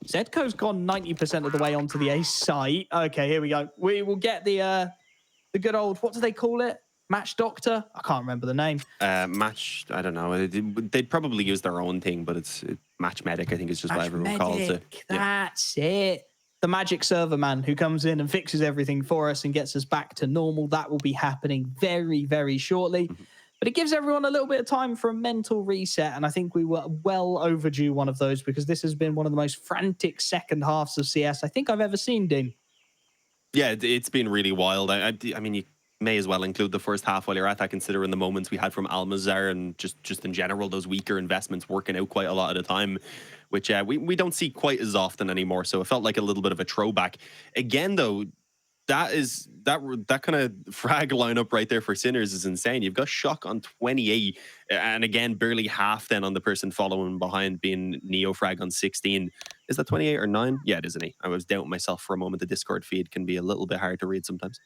Zedko's gone 90% of the way onto the ace site. Okay, here we go. We will get the good old, what do they call it? Match Doctor? I can't remember the name. Match, I don't know. They'd probably use their own thing, but it's Match Medic, I think is just Match what everyone calls it. That's it. The magic server man who comes in and fixes everything for us and gets us back to normal. That will be happening very, very shortly. But it gives everyone a little bit of time for a mental reset. And I think we were well overdue one of those, because this has been one of the most frantic second halves of CS I think I've ever seen, Dean. Yeah, it's been really wild. I mean, you may as well include the first half while you're at that, considering the moments we had from Almazer and just in general, those weaker investments working out quite a lot at a time, which we don't see quite as often anymore. So it felt like a little bit of a throwback. Again, though, that kind of frag lineup right there for Sinners is insane. You've got Shock on 28, and again, barely half then on the person following behind being Neofrag on 16. Is that 28 or 9? Yeah, it is, isn't he? I was doubting myself for a moment. The Discord feed can be a little bit hard to read sometimes.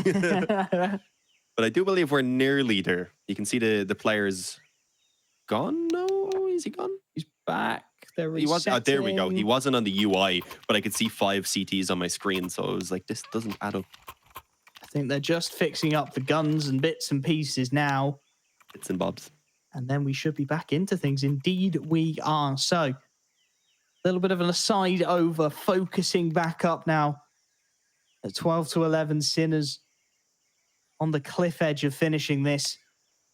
But I do believe we're nearly there. You can see the players gone. No, is he gone? He's back. He was. Oh, there we go. He wasn't on the UI, but I could see 5 CTs on my screen. So I was like, this doesn't add up. I think they're just fixing up the guns and bits and pieces now. Bits and bobs. And then we should be back into things. Indeed, we are. So a little bit of an aside over, focusing back up now at 12-11. Sinners on the cliff edge of finishing this.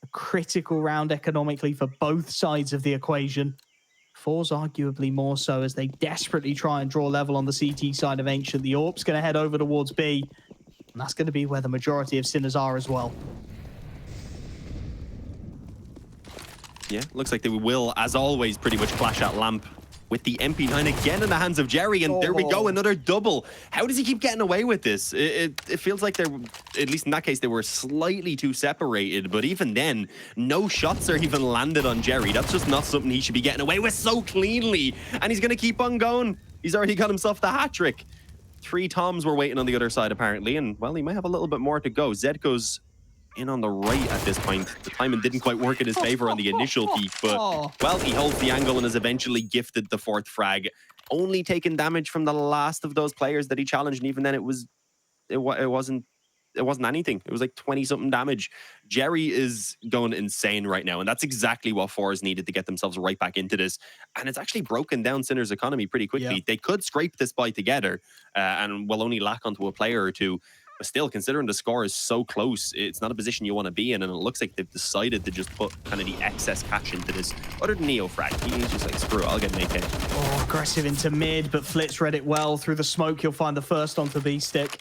A critical round economically for both sides of the equation. forZe arguably more so, as they desperately try and draw level on the CT side of Ancient. The AWP's going to head over towards B, and that's going to be where the majority of Sinners are as well. Yeah, looks like they will, as always, pretty much clash at Lamp with the MP9 again in the hands of Jerry, and there we go, another double. How does he keep getting away with this? It feels like they're, at least in that case, they were slightly too separated, but even then, no shots are even landed on Jerry. That's just not something he should be getting away with so cleanly, and he's going to keep on going. He's already got himself the hat-trick. 3 Toms were waiting on the other side, apparently, and, well, he might have a little bit more to go. Zedko's in on the right at this point. The timing didn't quite work in his favor on the initial peak, but, well, he holds the angle and is eventually gifted the 4th frag. Only taking damage from the last of those players that he challenged, and even then it wasn't it wasn't anything. It was like 20-something damage. Jerry is going insane right now, and that's exactly what forZe needed to get themselves right back into this. And it's actually broken down Sinner's economy pretty quickly. Yeah. They could scrape this buy together, and will only lack onto a player or two. But still, considering the score is so close, it's not a position you want to be in, and it looks like they've decided to just put kind of the excess cash into this. Other than NeoFrag, he's just like, screw it, I'll get an AK. Oh, aggressive into mid, but Flitz read it well. Through the smoke, he'll find the first onto B-Stick.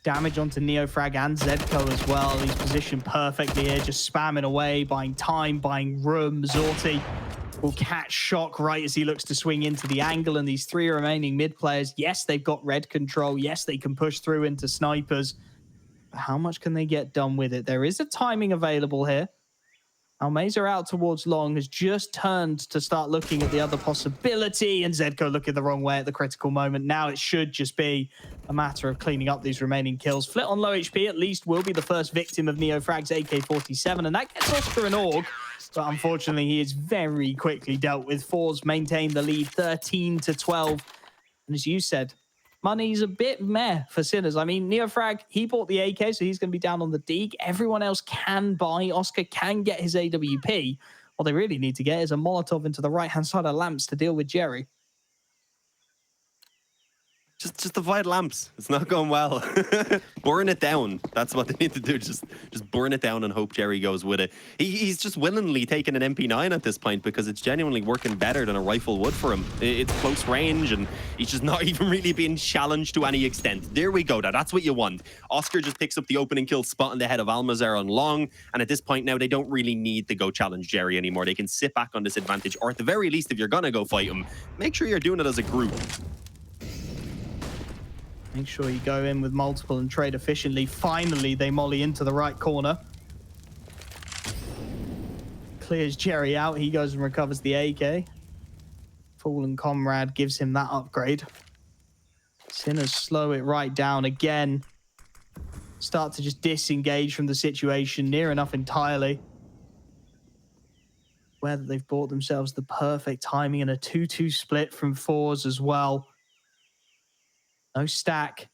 Damage onto NeoFrag and Zedko as well. He's positioned perfectly here, just spamming away, buying time, buying room. zorti will catch Shock right as he looks to swing into the angle, and these three remaining mid players, yes, they've got red control. Yes, they can push through into snipers. But how much can they get done with it? There is a timing available here. Almeza out towards long, has just turned to start looking at the other possibility, and Zedko looking the wrong way at the critical moment. Now it should just be a matter of cleaning up these remaining kills. Flit on low HP at least will be the first victim of NeoFrag's AK-47, and that gets Oscar and Org. But unfortunately, he is very quickly dealt with. forZe maintain the lead 13-12. And as you said, money's a bit meh for Sinners. I mean, NeoFrag, he bought the AK, so he's going to be down on the Deeg. Everyone else can buy. Oscar can get his AWP. What they really need to get is a Molotov into the right-hand side of lamps to deal with Jerry. Just avoid lamps. It's not going well. Burn it down. That's what they need to do. Just burn it down and hope Jerry goes with it. He's just willingly taking an MP9 at this point because it's genuinely working better than a rifle would for him. It's close range, and he's just not even really being challenged to any extent. There we go. That's what you want. Oscar just picks up the opening kill spot in the head of Almazar on long, and at this point now, they don't really need to go challenge Jerry anymore. They can sit back on this advantage, or at the very least, if you're going to go fight him, make sure you're doing it as a group. Make sure you go in with multiple and trade efficiently. Finally, they molly into the right corner. Clears Jerry out. He goes and recovers the AK. Fallen Comrade gives him that upgrade. Sinners slow it right down again. Start to just disengage from the situation near enough entirely. Whether they've bought themselves the perfect timing and a 2-2 split from forZe as well. No stack.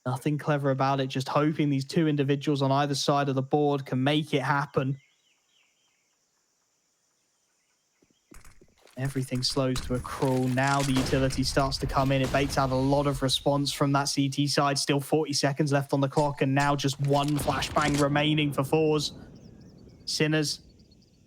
Nothing clever about it. Just hoping these two individuals on either side of the board can make it happen. Everything slows to a crawl. Now the utility starts to come in. It baits out a lot of response from that CT side. Still 40 seconds left on the clock, and now just one flashbang remaining for forZe. Sinners,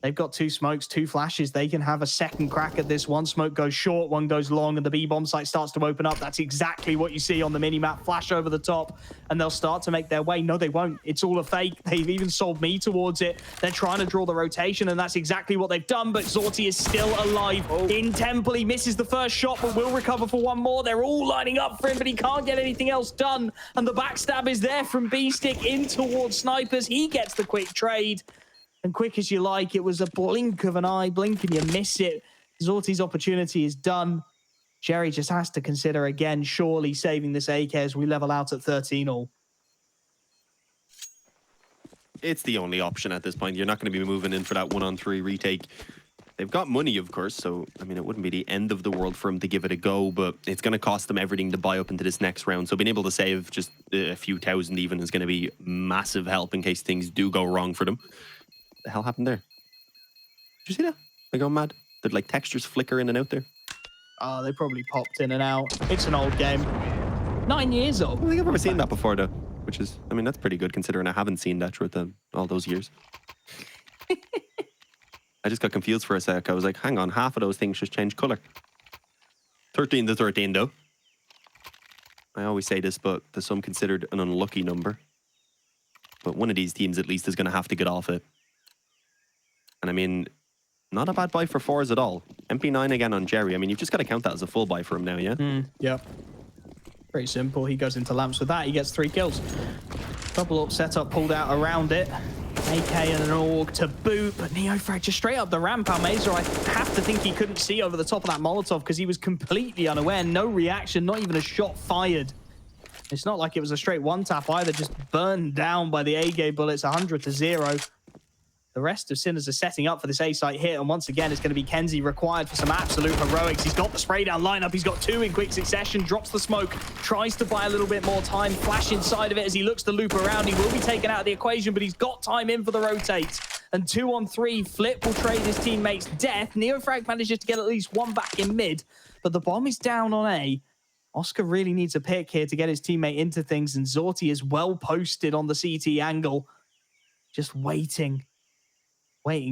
they've got two smokes, two flashes. They can have a second crack at this. One smoke goes short, one goes long, and the B-bomb site starts to open up. That's exactly what you see on the minimap. Flash over the top, and they'll start to make their way. No, they won't. It's all a fake. They've even sold me towards it. They're trying to draw the rotation, and that's exactly what they've done, but zorti is still alive. In temple, he misses the first shot, but will recover for one more. They're all lining up for him, but he can't get anything else done, and the backstab is there from B-Stick in towards snipers. He gets the quick trade. And quick as you like, it was a blink of an eye. Blink and you miss it. zorti's opportunity is done. Jerry just has to consider again, surely saving this AK as we level out at 13 all. It's the only option at this point. You're not going to be moving in for that 1-on-3 retake. They've got money, of course, so, I mean, it wouldn't be the end of the world for them to give it a go, but it's going to cost them everything to buy up into this next round. So being able to save just a few thousand even is going to be massive help in case things do go wrong for them. What the hell happened there? Did you see that? I go mad. Did like textures flicker in and out there? Oh, they probably popped in and out. It's an old game. 9 years old. I don't think I've ever seen that before, though. Which is, I mean, that's pretty good considering I haven't seen that throughout all those years. I just got confused for a sec. I was like, hang on, half of those things just changed color. 13-13, though. I always say this, but there's some considered an unlucky number. But one of these teams, at least, is going to have to get off it. And I mean, not a bad buy for forZe at all. MP9 again on Jerry. I mean, you've just got to count that as a full buy for him now, yeah? Yep. Pretty simple. He goes into lamps with that. He gets 3 kills. Double up setup pulled out around it. AK and an AUG to boot, but NeoFrag just straight up the ramp. Almeza, I have to think he couldn't see over the top of that Molotov because he was completely unaware. No reaction, not even a shot fired. It's not like it was a straight one-tap either, just burned down by the AK bullets, 100-0. The The rest of Sinners are setting up for this A-site hit, and once again, it's going to be kenzie required for some absolute heroics. He's got the spray down lineup. He's got 2 in quick succession, drops the smoke, tries to buy a little bit more time, flash inside of it as he looks to loop around. He will be taken out of the equation, but he's got time in for the rotate. And 2-on-3, Flip will trade his teammate's death. Neofrag manages to get at least 1 back in mid, but the bomb is down on A. Oscar really needs a pick here to get his teammate into things, and Zorti is well posted on the CT angle. Just waiting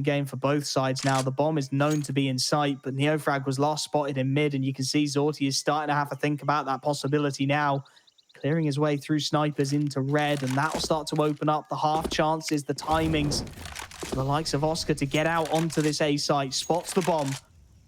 game for both sides now. The bomb is known to be in sight, but Neofrag was last spotted in mid, and you can see Zorti is starting to have to think about that possibility now. Clearing his way through snipers into red, and that will start to open up the half chances, the timings for the likes of Oscar to get out onto this A site. Spots the bomb.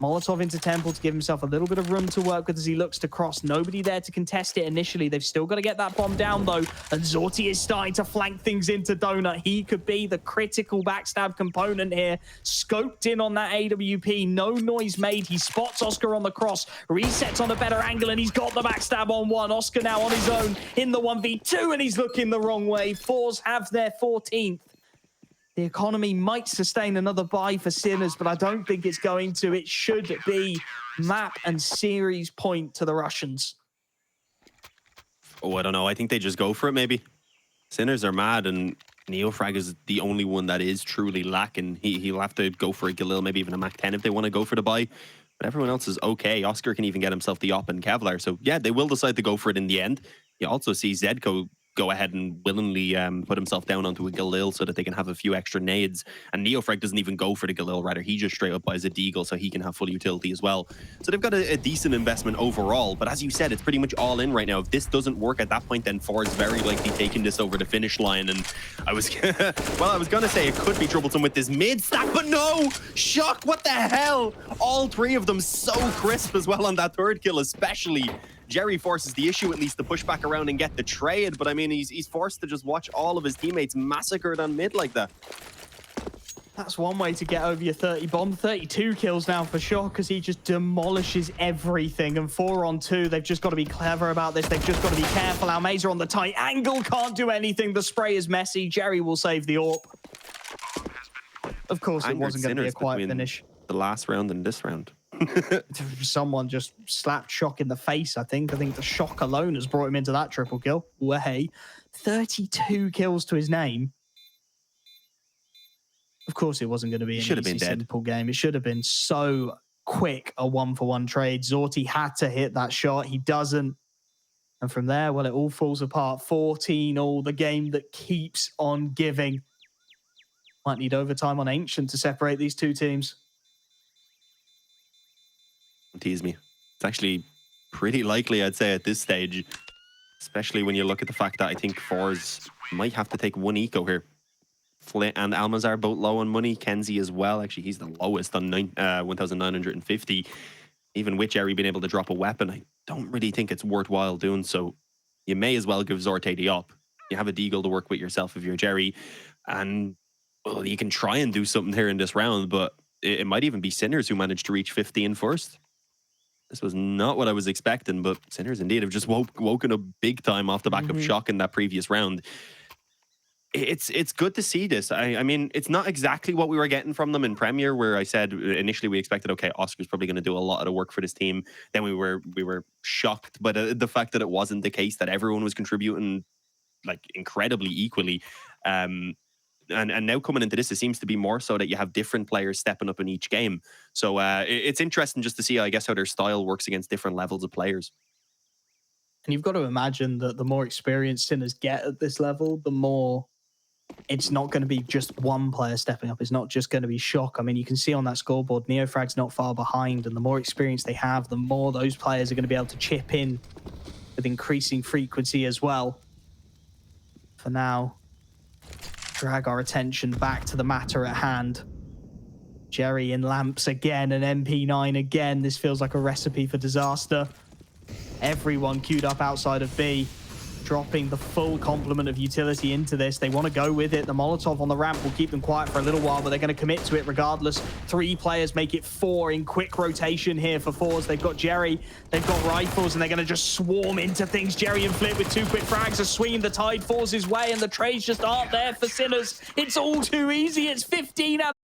Molotov into Temple to give himself a little bit of room to work with as he looks to cross. Nobody there to contest it initially. They've still got to get that bomb down, though. And Zorti is starting to flank things into Donut. He could be the critical backstab component here. Scoped in on that AWP. No noise made. He spots Oscar on the cross. Resets on a better angle, and he's got the backstab on 1. Oscar now on his own in the 1v2, and he's looking the wrong way. forZe have their 14th. The economy might sustain another buy for Sinners, but I don't think it's going to. It should be map and series point to the Russians. Oh, I don't know. I think they just go for it, maybe. Sinners are mad, and Neofrag is the only one that is truly lacking. He'll have to go for a Galil, maybe even a Mac 10 if they want to go for the buy. But everyone else is okay. Oscar can even get himself the op and Kevlar. So, yeah, they will decide to go for it in the end. You also see Zedko go ahead and willingly put himself down onto a Galil so that they can have a few extra nades. And Neofrag doesn't even go for the Galil, rather he just straight up buys a Deagle so he can have full utility as well. So they've got a decent investment overall, but as you said, it's pretty much all in right now. If this doesn't work at that point, then forZe very likely taking this over the finish line. And I was well, I was gonna say it could be troublesome with this mid stack, but no! Shock, what the hell? All 3 of them so crisp as well on that 3rd kill, especially. Jerry forces the issue at least to push back around and get the trade, but I mean, he's forced to just watch all of his teammates massacred on mid like that. That's one way to get over your 30 bomb. 32 kills now for sure, because he just demolishes everything. And 4-on-2, they've just got to be clever about this. They've just got to be careful. Almazer on the tight angle, can't do anything. The spray is messy. Jerry will save the AWP. Of course, it wasn't going to be a quiet finish. The last round and this round. Someone just slapped Shock in the face, I think. I think the shock alone has brought him into that triple kill. Way. 32 kills to his name. Of course, it wasn't going to be an easy, simple game. It should have been so quick, a 1-for-1 trade. Zorti had to hit that shot. He doesn't. And from there, well, it all falls apart. 14-all, the game that keeps on giving. Might need overtime on Ancient to separate these 2 teams. Tease me. It's actually pretty likely, I'd say, at this stage, especially when you look at the fact that I think forZe might have to take 1 eco here. Flint and Almazar both low on money. kenzie as well. Actually, he's the lowest on 1,950. Even with Jerry being able to drop a weapon, I don't really think it's worthwhile doing so. You may as well give Zorte the up. You have a Deagle to work with yourself if you're Jerry, and well, you can try and do something here in this round, but it might even be Sinners who managed to reach 15 first. This was not what I was expecting, but Sinners indeed have just woken up big time off the back of Shock in that previous round. It's good to see this. I mean, it's not exactly what we were getting from them in Premier, where I said initially we expected, okay, Oscar's probably going to do a lot of the work for this team. Then we were shocked by the fact that it wasn't the case, that everyone was contributing like incredibly equally. And now coming into this, it seems to be more so that you have different players stepping up in each game. So it's interesting just to see, I guess, how their style works against different levels of players. And you've got to imagine that the more experienced Sinners get at this level, the more it's not going to be just one player stepping up. It's not just going to be Shock. I mean, you can see on that scoreboard, Neofrag's not far behind, and the more experience they have, the more those players are going to be able to chip in with increasing frequency as well. For now, drag our attention back to the matter at hand. Jerry in lamps again, and MP9 again. This feels like a recipe for disaster. Everyone queued up outside of B. dropping the full complement of utility into this. They want to go with it. The Molotov on the ramp will keep them quiet for a little while, but they're going to commit to it regardless. 3 players make it 4 in quick rotation here for forZe. They've got Jerry, they've got rifles, and they're going to just swarm into things. Jerry and Flip with 2 quick frags, a swing, the tide forZe's way, and the trades just aren't there for Sinners. It's all too easy. It's 15 out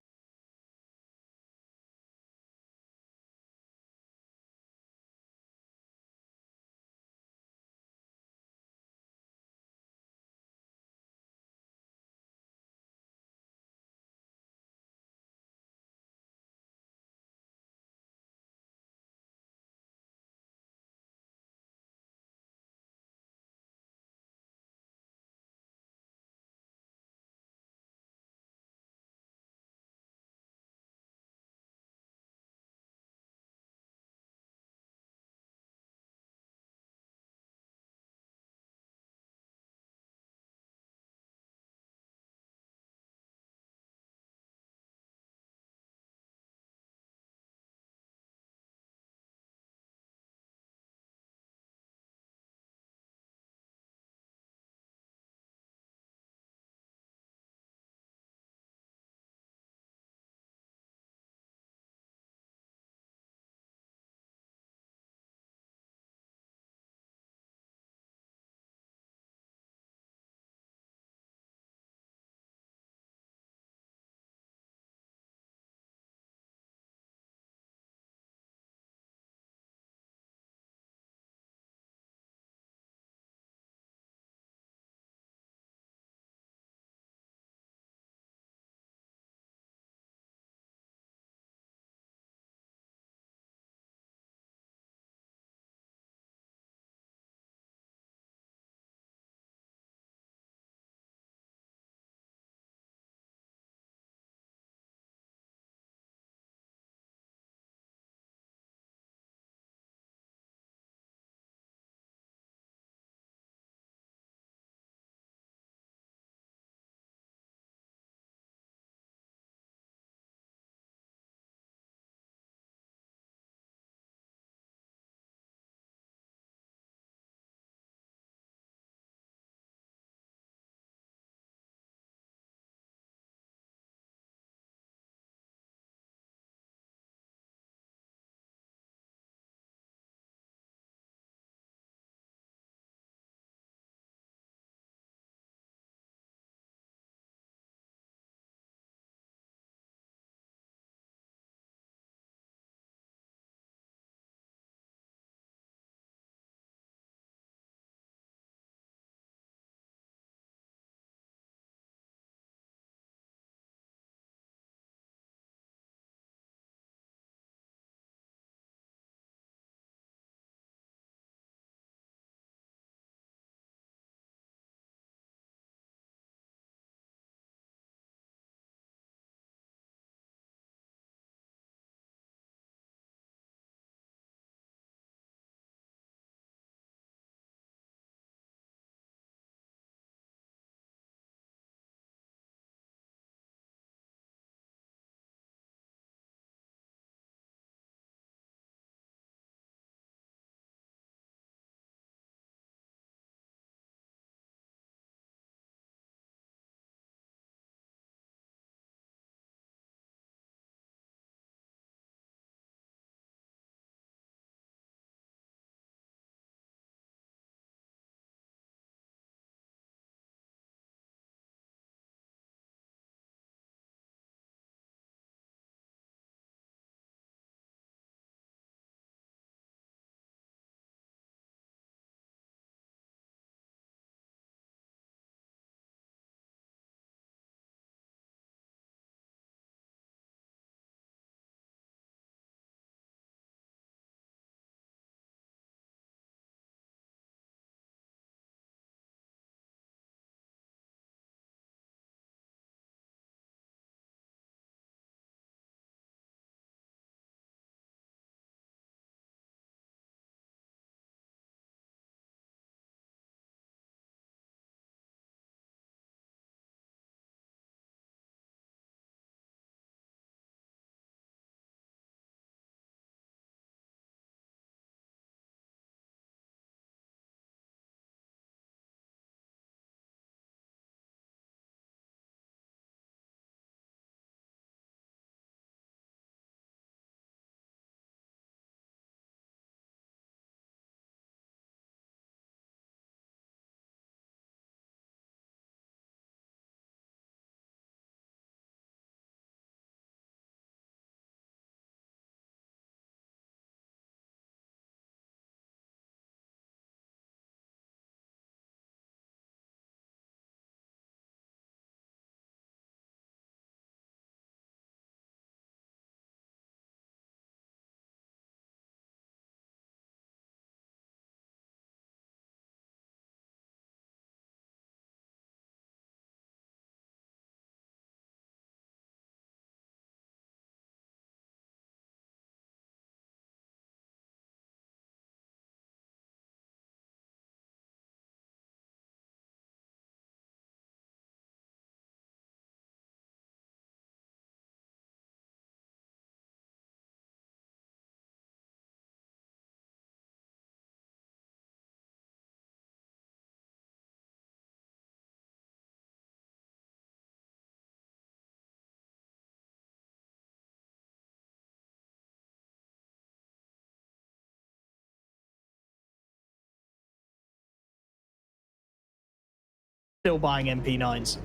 still buying MP9s.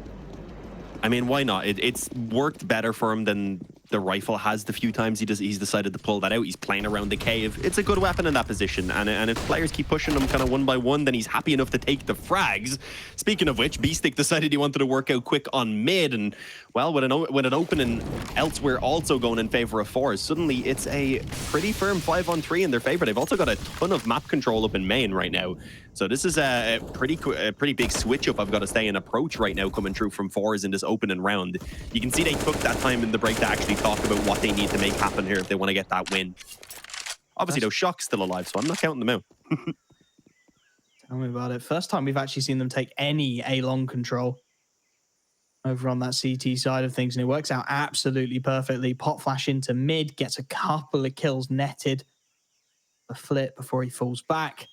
I mean, why not? It's worked better for him than the rifle has the few times he's decided to pull that out. He's playing around the cave. It's a good weapon in that position. And if players keep pushing him kind of one by one, then he's happy enough to take the frags. Speaking of which, Beastick decided he wanted to work out quick on mid. And, well, with an opening elsewhere also going in favor of forZe, suddenly it's a pretty firm 5-on-3 in their favor. They've also got a ton of map control up in main right now. So this is a pretty big switch up, I've got to say, in approach right now coming through from forZe in this opening round. You can see they took that time in the break to actually talk about what they need to make happen here if they want to get that win. Obviously, though, Shock's still alive, so I'm not counting them out. Tell me about it. First time we've actually seen them take any A-long control over on that CT side of things, and it works out absolutely perfectly. Pot flash into mid, gets a couple of kills netted. A flip before he falls back.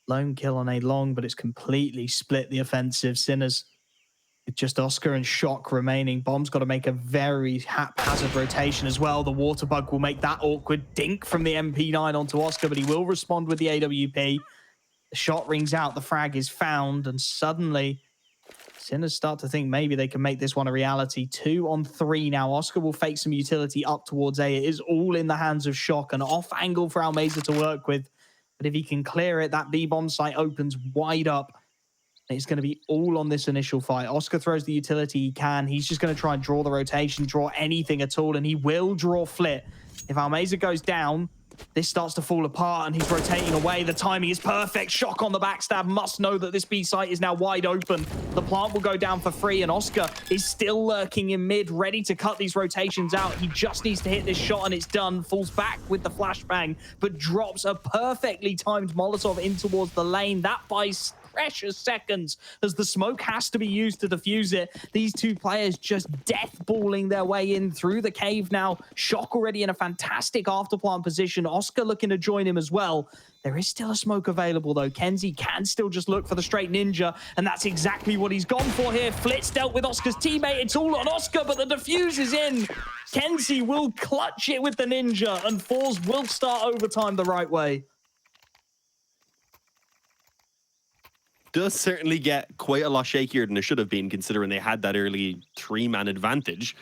Lone kill on A-long, but it's completely split the offensive. Sinners with just Oscar and Shock remaining. Bomb's got to make a very haphazard rotation as well. The water bug will make that awkward dink from the MP9 onto Oscar, but he will respond with the AWP. The shot rings out, the frag is found, and suddenly Sinners start to think maybe they can make this one a reality. 2-on-3 now. Oscar will fake some utility up towards A. It is all in the hands of Shock. An off angle for Almeza to work with. But if he can clear it, that B-bomb site opens wide up. It's going to be all on this initial fight. Oscar throws the utility he can. He's just going to try and draw the rotation, draw anything at all, and he will draw Flit. If Almeza goes down, this starts to fall apart, and he's rotating away. The timing is perfect. Shock on the backstab. Must know that this B site is now wide open. The plant will go down for free, and Oscar is still lurking in mid, ready to cut these rotations out. He just needs to hit this shot, and it's done. Falls back with the flashbang, but drops a perfectly timed Molotov in towards the lane. That buys precious seconds as the smoke has to be used to defuse it. These two players just death-balling their way in through the cave now. Shock already in a fantastic afterplant position. Oscar looking to join him as well. There is still a smoke available, though. kenzie can still just look for the straight ninja, and that's exactly what he's gone for here. Flit's dealt with Oscar's teammate. It's all on Oscar, but the defuse is in. kenzie will clutch it with the ninja, and forZe will start overtime the right way. Does certainly get quite a lot shakier than it should have been, considering they had that early 3-man advantage.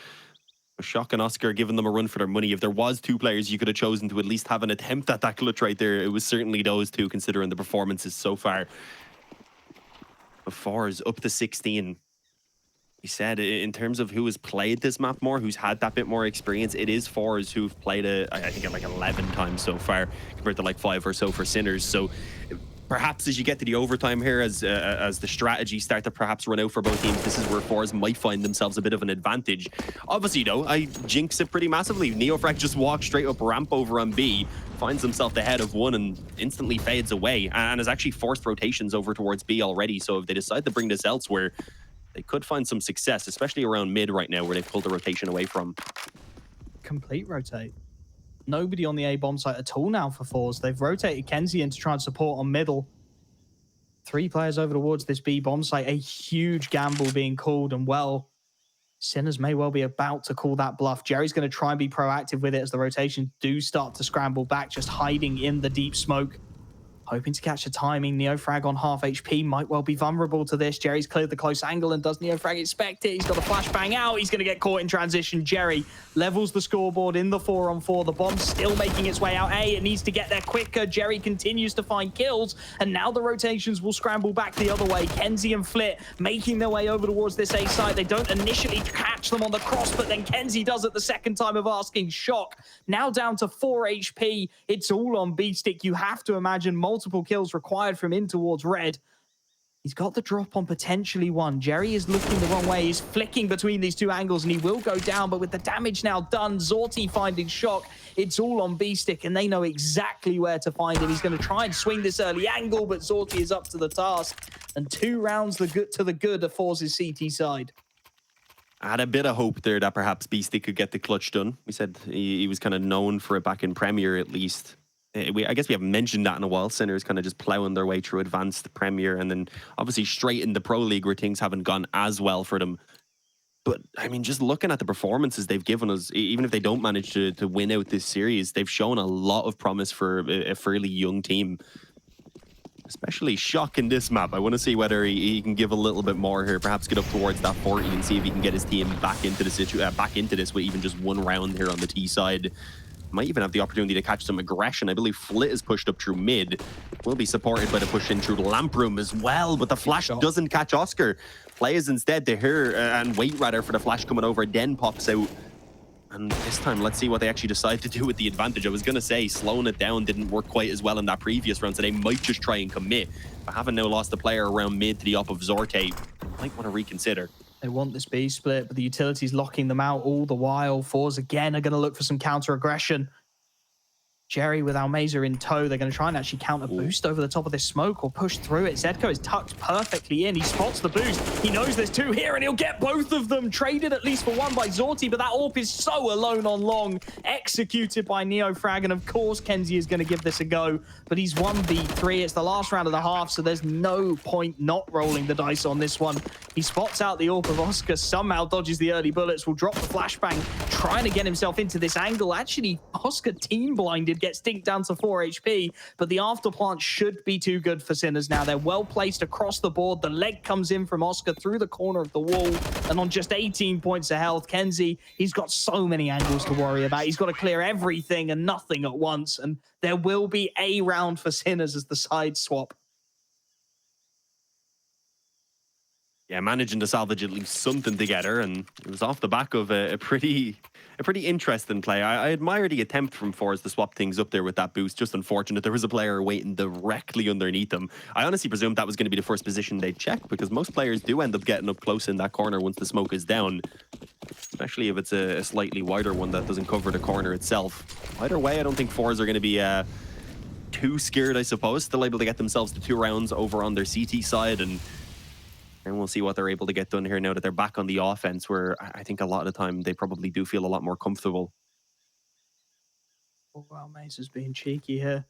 Shock and Oscar giving them a run for their money. If there was two players you could have chosen to at least have an attempt at that clutch right there, it was certainly those two, considering the performances so far. forZe up to 16. He said in terms of who has played this map more, who's had that bit more experience, it is forZe who've played it, I think, like 11 times so far, compared to like 5 or so for Sinners. So perhaps as you get to the overtime here, as the strategy start to perhaps run out for both teams, this is where forZe might find themselves a bit of an advantage. Obviously, though, I jinx it pretty massively. Neofrag just walks straight up ramp over on B, finds himself the head of one, and instantly fades away, and has actually forced rotations over towards B already. So if they decide to bring this elsewhere, they could find some success, especially around mid right now, where they've pulled the rotation away from. Complete rotate. Nobody on the A bomb site at all now for forZe. They've rotated kenzie in to try and support on middle. 3 players over towards this B bomb site. A huge gamble being called, and well, Sinners may well be about to call that bluff. Jerry's going to try and be proactive with it as the rotations do start to scramble back, just hiding in the deep smoke. Hoping to catch the timing. Neofrag on half HP might well be vulnerable to this. Jerry's cleared the close angle, and does Neofrag expect it? He's got a flashbang out. He's going to get caught in transition. Jerry levels the scoreboard in the 4-on-4. The bomb's still making its way out A. It needs to get there quicker. Jerry continues to find kills, and now the rotations will scramble back the other way. kenzie and Flit making their way over towards this A side. They don't initially catch them on the cross, but then kenzie does it the second time of asking. Shock now down to 4 HP. It's all on Beastick. You have to imagine multiple kills required from in towards red. He's got the drop on potentially one. Jerry is looking the wrong way. He's flicking between these two angles, and he will go down, but with the damage now done, Zorti finding Shock. It's all on Beastick, and they know exactly where to find him. He's going to try and swing this early angle, but Zorti is up to the task, and 2 rounds to the good of forZe's CT side. I had a bit of hope there that perhaps Beastick could get the clutch done. We said he was kind of known for it back in Premier, at least. I guess we haven't mentioned that in a while. Sinners kind of just plowing their way through advanced Premier, and then obviously straight in the Pro League where things haven't gone as well for them. But, I mean, just looking at the performances they've given us, even if they don't manage to win out this series, they've shown a lot of promise for a fairly young team. especially Shock in this map. I want to see whether he can give a little bit more here, perhaps get up towards that 40 and see if he can get his team back into the back into this with even just one round here on the T side. Might even have the opportunity to catch some aggression. I believe Flit is pushed up through mid. Will be supported by the push in through the lamp room as well, but the flash doesn't catch Oscar. Plays instead to her and wait rather for the flash coming over, then pops out. And this time, let's see what they actually decide to do with the advantage. I was going to say slowing it down didn't work quite as well in that previous round, so they might just try and commit. But having now lost the player around mid to the op of Zorte, might want to reconsider. They want this B split, but the utility's locking them out all the while. forZe again are going to look for some counter aggression. Jerry with Almeza in tow. They're going to try and actually counter boost over the top of this smoke or push through it. Zedko is tucked perfectly in. He spots the boost. He knows there's two here and he'll get both of them. Traded at least for one by Zorti, but that AWP is so alone on long. Executed by NeoFrag, and of course kenzie is going to give this a go, but he's 1v3. It's the last round of the half, so there's no point not rolling the dice on this one. He spots out the AWP of Oscar, somehow dodges the early bullets, will drop the flashbang, trying to get himself into this angle. Actually, Oscar team blinded, gets dinked down to 4 HP, but the afterplant should be too good for Sinners now. They're well placed across the board. The leg comes in from Oscar through the corner of the wall, and on just 18 points of health, kenzie, he's got so many angles to worry about. He's got to clear everything and nothing at once, and there will be a round for Sinners as the side swap. Yeah, managing to salvage at least something together, and it was off the back of a pretty interesting play. I admire the attempt from forZe to swap things up there with that boost. Just unfortunate there was a player waiting directly underneath them. I honestly presumed that was going to be the first position they'd check, because most players do end up getting up close in that corner once the smoke is down, especially if it's a slightly wider one that doesn't cover the corner itself. Either way, I don't think forZe are going to be too scared, I suppose. Still able to get themselves to 2 rounds over on their CT side, and we'll see what they're able to get done here now that they're back on the offense, where I think a lot of the time they probably do feel a lot more comfortable. Oh, wow, Mace is being cheeky here.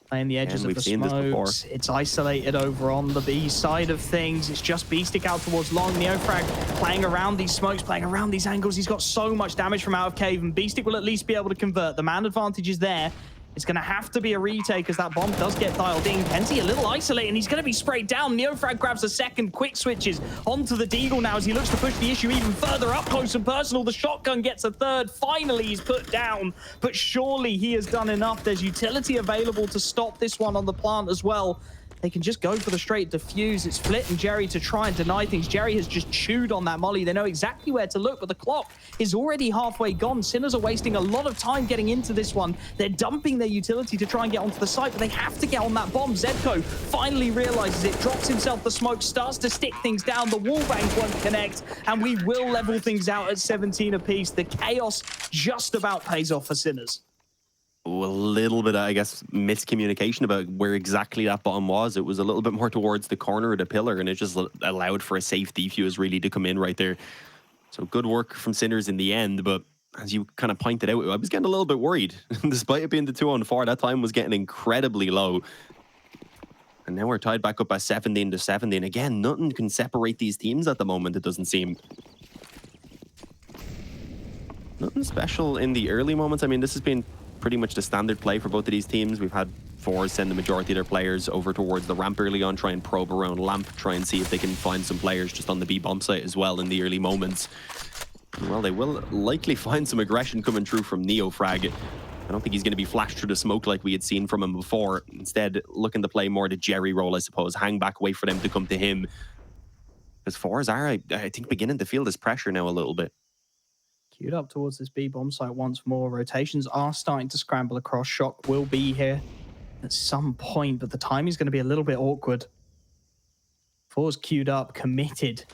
Playing the edges of the smokes. It's isolated over on the B side of things. It's just B-stick out towards long. NeoFrag playing around these smokes, playing around these angles. He's got so much damage from out of cave, and B-stick will at least be able to convert. The man advantage is there. It's going to have to be a retake as that bomb does get dialed in. kenzie a little isolated, and he's going to be sprayed down. NeoFrag grabs a second, quick switches onto the Deagle now as he looks to push the issue even further up close and personal. The shotgun gets a third. Finally, he's put down, but surely he has done enough. There's utility available to stop this one on the plant as well. They can just go for the straight defuse. It's Flit and Jerry to try and deny things. Jerry has just chewed on that molly. They know exactly where to look, but the clock is already halfway gone. Sinners are wasting a lot of time getting into this one. They're dumping their utility to try and get onto the site, but they have to get on that bomb. Zedko finally realizes it, drops himself the smoke, starts to stick things down. The wall bank won't connect, and we will level things out at 17 apiece. The chaos just about pays off for Sinners. A little bit, I guess, miscommunication about where exactly that bomb was. It was a little bit more towards the corner of the pillar, and it just allowed for a safe defuse really to come in right there. So good work from Sinners in the end, but as you kind of pointed out, I was getting a little bit worried. Despite it being the 2-on-4, that time was getting incredibly low. And now we're tied back up at 17-17. Again, nothing can separate these teams at the moment, it doesn't seem. Nothing special in the early moments. I mean, this has been pretty much the standard play for both of these teams. We've had forZe send the majority of their players over towards the ramp early on, try and probe around lamp, try and see if they can find some players just on the B bomb site as well in the early moments. Well, they will likely find some aggression coming through from NeoFrag. I don't think he's going to be flashed through the smoke like we had seen from him before. Instead, looking to play more the Jerry role, I suppose. Hang back, wait for them to come to him. Because forZe are, I think, beginning to feel this pressure now a little bit. Queued up towards this B bomb site once more. Rotations are starting to scramble across. Shock will be here at some point, but the timing is going to be a little bit awkward. forZe queued up, committed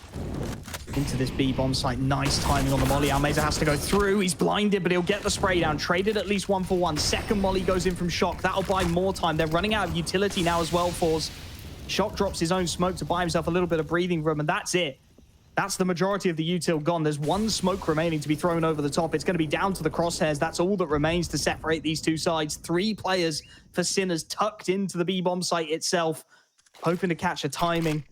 into this B bomb site. Nice timing on the molly. Almeza has to go through. He's blinded, but he'll get the spray down. Traded at least 1-for-1. Second molly goes in from Shock. That'll buy more time. They're running out of utility now as well, forZe. Shock drops his own smoke to buy himself a little bit of breathing room, and that's it. That's the majority of the util gone. There's one smoke remaining to be thrown over the top. It's going to be down to the crosshairs. That's all that remains to separate these two sides. 3 players for Sinners tucked into the B-bomb site itself, hoping to catch a timing.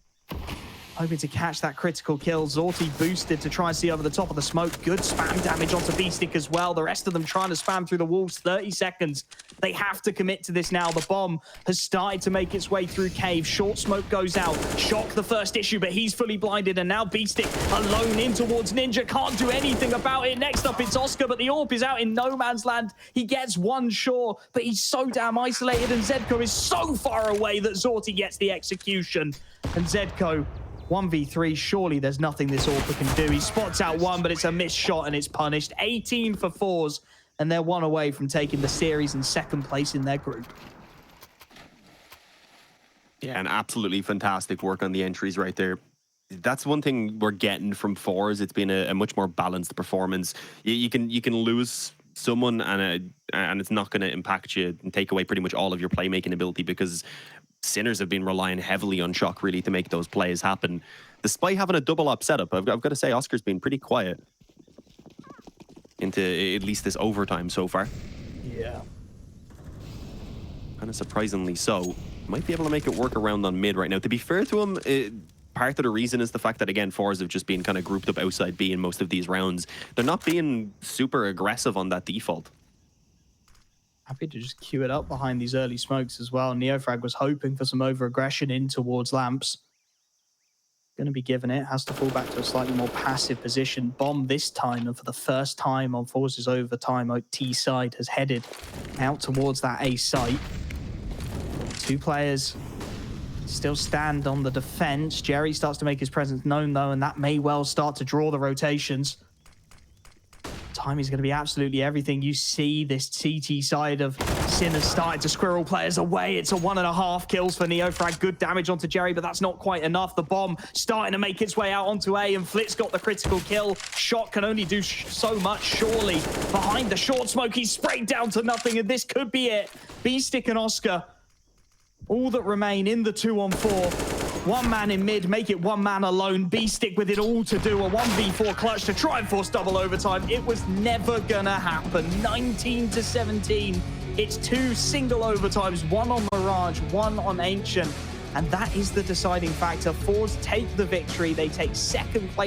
hoping to catch that critical kill. Zorti boosted to try and see over the top of the smoke. Good spam damage onto B-Stick as well. The rest of them trying to spam through the walls. 30 seconds. They have to commit to this now. The bomb has started to make its way through cave. Short smoke goes out. Shock the first issue, but he's fully blinded. And now B-Stick alone in towards Ninja. Can't do anything about it. Next up, it's Oscar, but the AWP is out in no man's land. He gets one sure, but he's so damn isolated. And Zedko is so far away that Zorti gets the execution. And Zedko 1v3, surely there's nothing this AWP can do. He spots out one, but it's a missed shot and it's punished. 18 for forZe, and they're one away from taking the series in second place in their group. Yeah, and absolutely fantastic work on the entries right there. That's one thing we're getting from forZe. It's been a much more balanced performance. You can lose someone and it's not going to impact you and take away pretty much all of your playmaking ability, because Sinners have been relying heavily on Shock really to make those plays happen. Despite having a double up setup, I've got to say Oscar's been pretty quiet into at least this overtime so far. Yeah. Kind of surprisingly so. Might be able to make it work around on mid right now. To be fair to him, part of the reason is the fact that, again, forZe have just been kind of grouped up outside B in most of these rounds. They're not being super aggressive on that default. Happy to just queue it up behind these early smokes as well. Neofrag was hoping for some over-aggression in towards Lamps. Going to be given it. Has to fall back to a slightly more passive position. Bomb this time, and for the first time on forZe's overtime, T side has headed out towards that A site. Two players still stand on the defense. Jerry starts to make his presence known, though, and that may well start to draw the rotations. Time is going to be absolutely everything. You see this CT side of Sinners starting to squirrel players away. It's a 1.5 kills for Neofrag. Good damage onto Jerry, but that's not quite enough. The bomb starting to make its way out onto A, and Flitz got the critical kill. Shock can only do so much, surely. Behind the short smoke, he's sprayed down to nothing, and this could be it. B-Stick and Oscar, all that remain in the 2-on-4. One man in mid, make it one man alone. B-Stick with it all to do. A 1v4 clutch to try and force double overtime. It was never gonna happen. 19-17. It's two single overtimes, one on Mirage, one on Ancient. And that is the deciding factor. forZe take the victory. They take second place